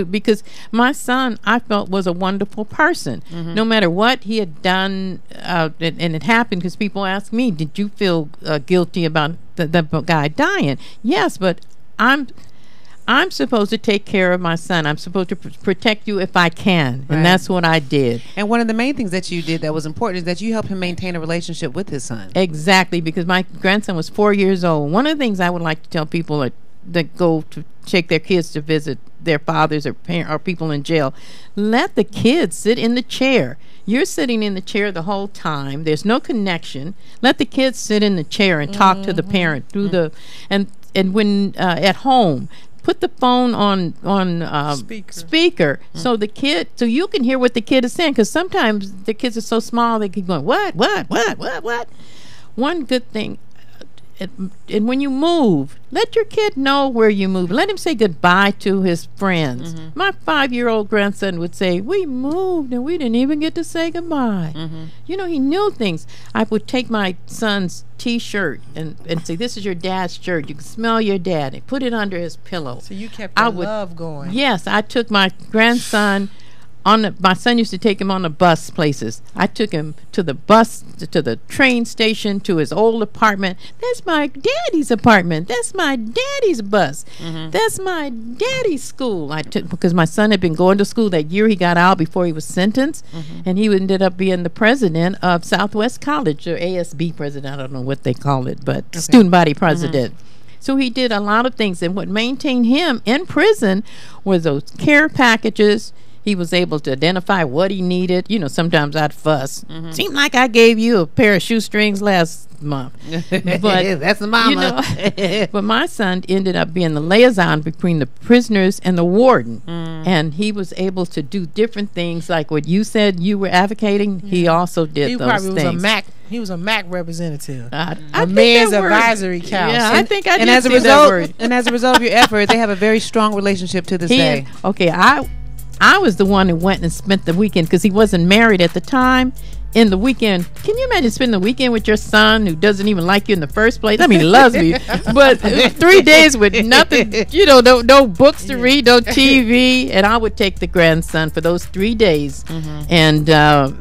because my son, I felt, was a wonderful person. No matter what he had done, and it happened because people ask me, did you feel guilty about the guy dying? Yes, but I'm supposed to take care of my son. I'm supposed to protect you if I can. Right. And that's what I did. And one of the main things that you did that was important is that you helped him maintain a relationship with his son. Exactly, because my grandson was 4 years old. One of the things I would like to tell people that go to take their kids to visit their fathers or people in jail, let the kids sit in the chair. You're sitting in the chair the whole time. There's no connection. Let the kids sit in the chair and talk to the parent through and when at home, put the phone on speaker so you can hear what the kid is saying, because sometimes the kids are so small they keep going what. One good thing, and when you move, let your kid know where you move. Let him say goodbye to his friends. My 5-year-old grandson would say, we moved and we didn't even get to say goodbye. He knew things. I would take my son's T-shirt and say, this is your dad's shirt. You can smell your dad, and put it under his pillow. So you kept the love going. Yes, I took my grandson my son used to take him on the bus places. I took him to the bus, to the train station, to his old apartment. That's my daddy's apartment. That's my daddy's bus. That's my daddy's school. I took, because my son had been going to school that year he got out before he was sentenced, and he ended up being the president of Southwest College, or ASB president. I don't know what they call it, but student body president. So he did a lot of things, and what maintained him in prison were those care packages. He was able to identify what he needed. Sometimes I'd fuss. Seemed like I gave you a pair of shoestrings last month. But that's the mama. But my son ended up being the liaison between the prisoners and the warden. And he was able to do different things, like what you said you were advocating. He also did those things. He was a MAC representative. A Men's Advisory Council. Yeah, I think I did. And as a result of your effort, they have a very strong relationship to this day. Okay, I was the one who went and spent the weekend, because he wasn't married at the time. In the weekend, can you imagine spending the weekend with your son who doesn't even like you in the first place? I mean, he loves me, but 3 days with nothing, no books to read, no TV. And I would take the grandson for those 3 days and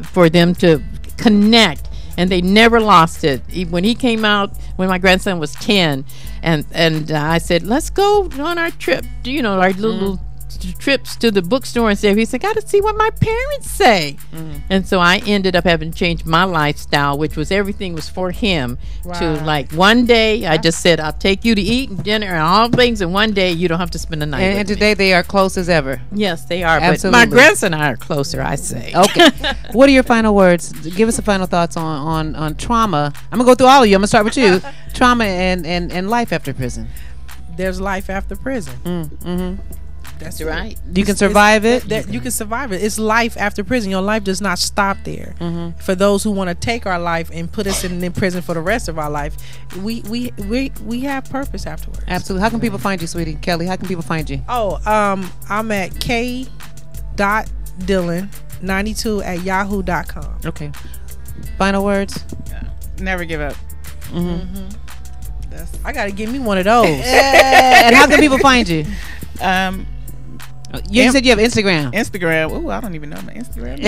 for them to connect. And they never lost it. When he came out, when my grandson was 10, and I said, let's go on our trip, our little trips to the bookstore and said, I got to see what my parents say. And so I ended up having to change my lifestyle, which was everything was for him. To like one day I just said, I'll take you to eat and dinner and all things, and one day you don't have to spend the night with and today me. they are close as ever. Yes, they are. Absolutely. But my grandson and I are closer, I say. Okay. What are your final words? Give us some final thoughts on trauma. I'm gonna go through all of you. I'm gonna start with you. Trauma and life after prison. There's life after prison. That's right. You can survive it. You can survive it. It's life after prison. Your life does not stop there. For those who want to take our life and put us in prison for the rest of our life, we have purpose afterwards. Absolutely. How can people find you, sweetie? Kelly, how can people find you? Oh, I'm at k.dillon92@yahoo.com. Okay. Final words. Never give up. I gotta give me one of those. And how can people find you? You said you have Instagram. Instagram. Oh, I don't even know my Instagram.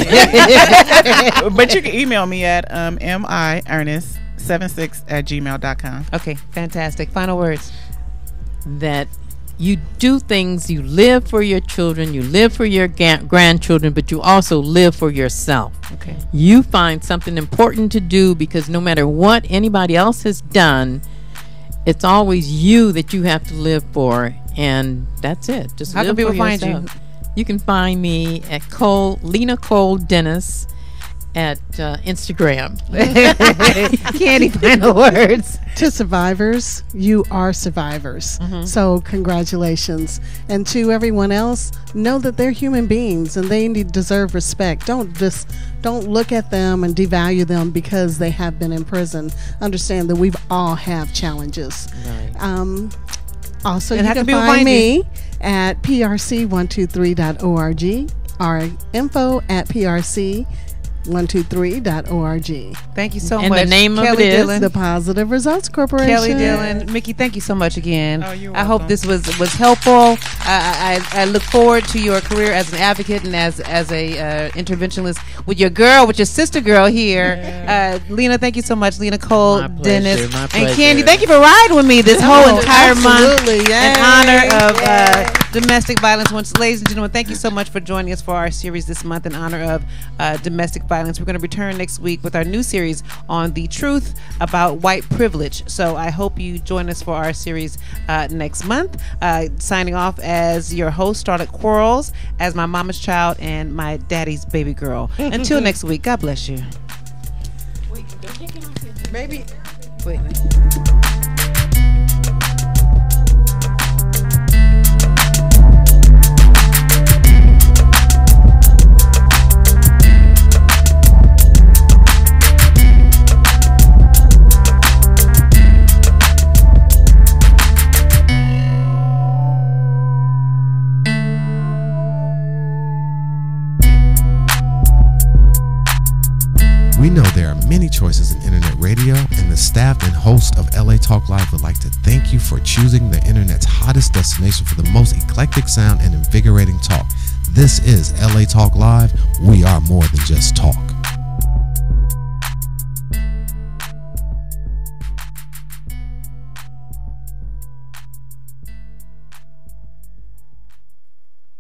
But you can email me at miernest76@gmail.com. Okay, fantastic. Final words. That you do things, you live for your children, you live for your grandchildren, but you also live for yourself. Okay. You find something important to do, because no matter what anybody else has done, it's always you that you have to live for, and that's it. Just how live can people for find yourself. you? You can find me at Lena Cole Dennis at Instagram. Candy, final words. To survivors, you are survivors. So congratulations. And to everyone else, know that they're human beings and they deserve respect. Don't look at them and devalue them because they have been in prison. Understand that we've all have challenges. Right. Also, and you can people find me at prc123.org or info@prc123.org. Thank you so and much. And the name Kelly of it is Dillon. The Positive Results Corporation. Kelly Dillon. Mickey, thank you so much again. Oh, you're I hope this was helpful. I look forward to your career as an advocate and as a interventionist with your sister girl here. Lena, thank you so much. Lena Cole, My pleasure, Dennis, my and pleasure. Candy. Thank you for riding with me this whole entire absolutely. month in honor of domestic violence. Ladies and gentlemen, thank you so much for joining us for our series this month in honor of domestic violence. We're going to return next week with our new series on the truth about white privilege. So I hope you join us for our series next month. Signing off as your host, Starlett Quarles, as my mama's child and my daddy's baby girl. Until next week, God bless you. Wait, don't you get off here. Baby. Wait. We know there are many choices in internet radio, and the staff and host of LA Talk Live would like to thank you for choosing the internet's hottest destination for the most eclectic sound and invigorating talk. This is LA Talk Live. We are more than just talk.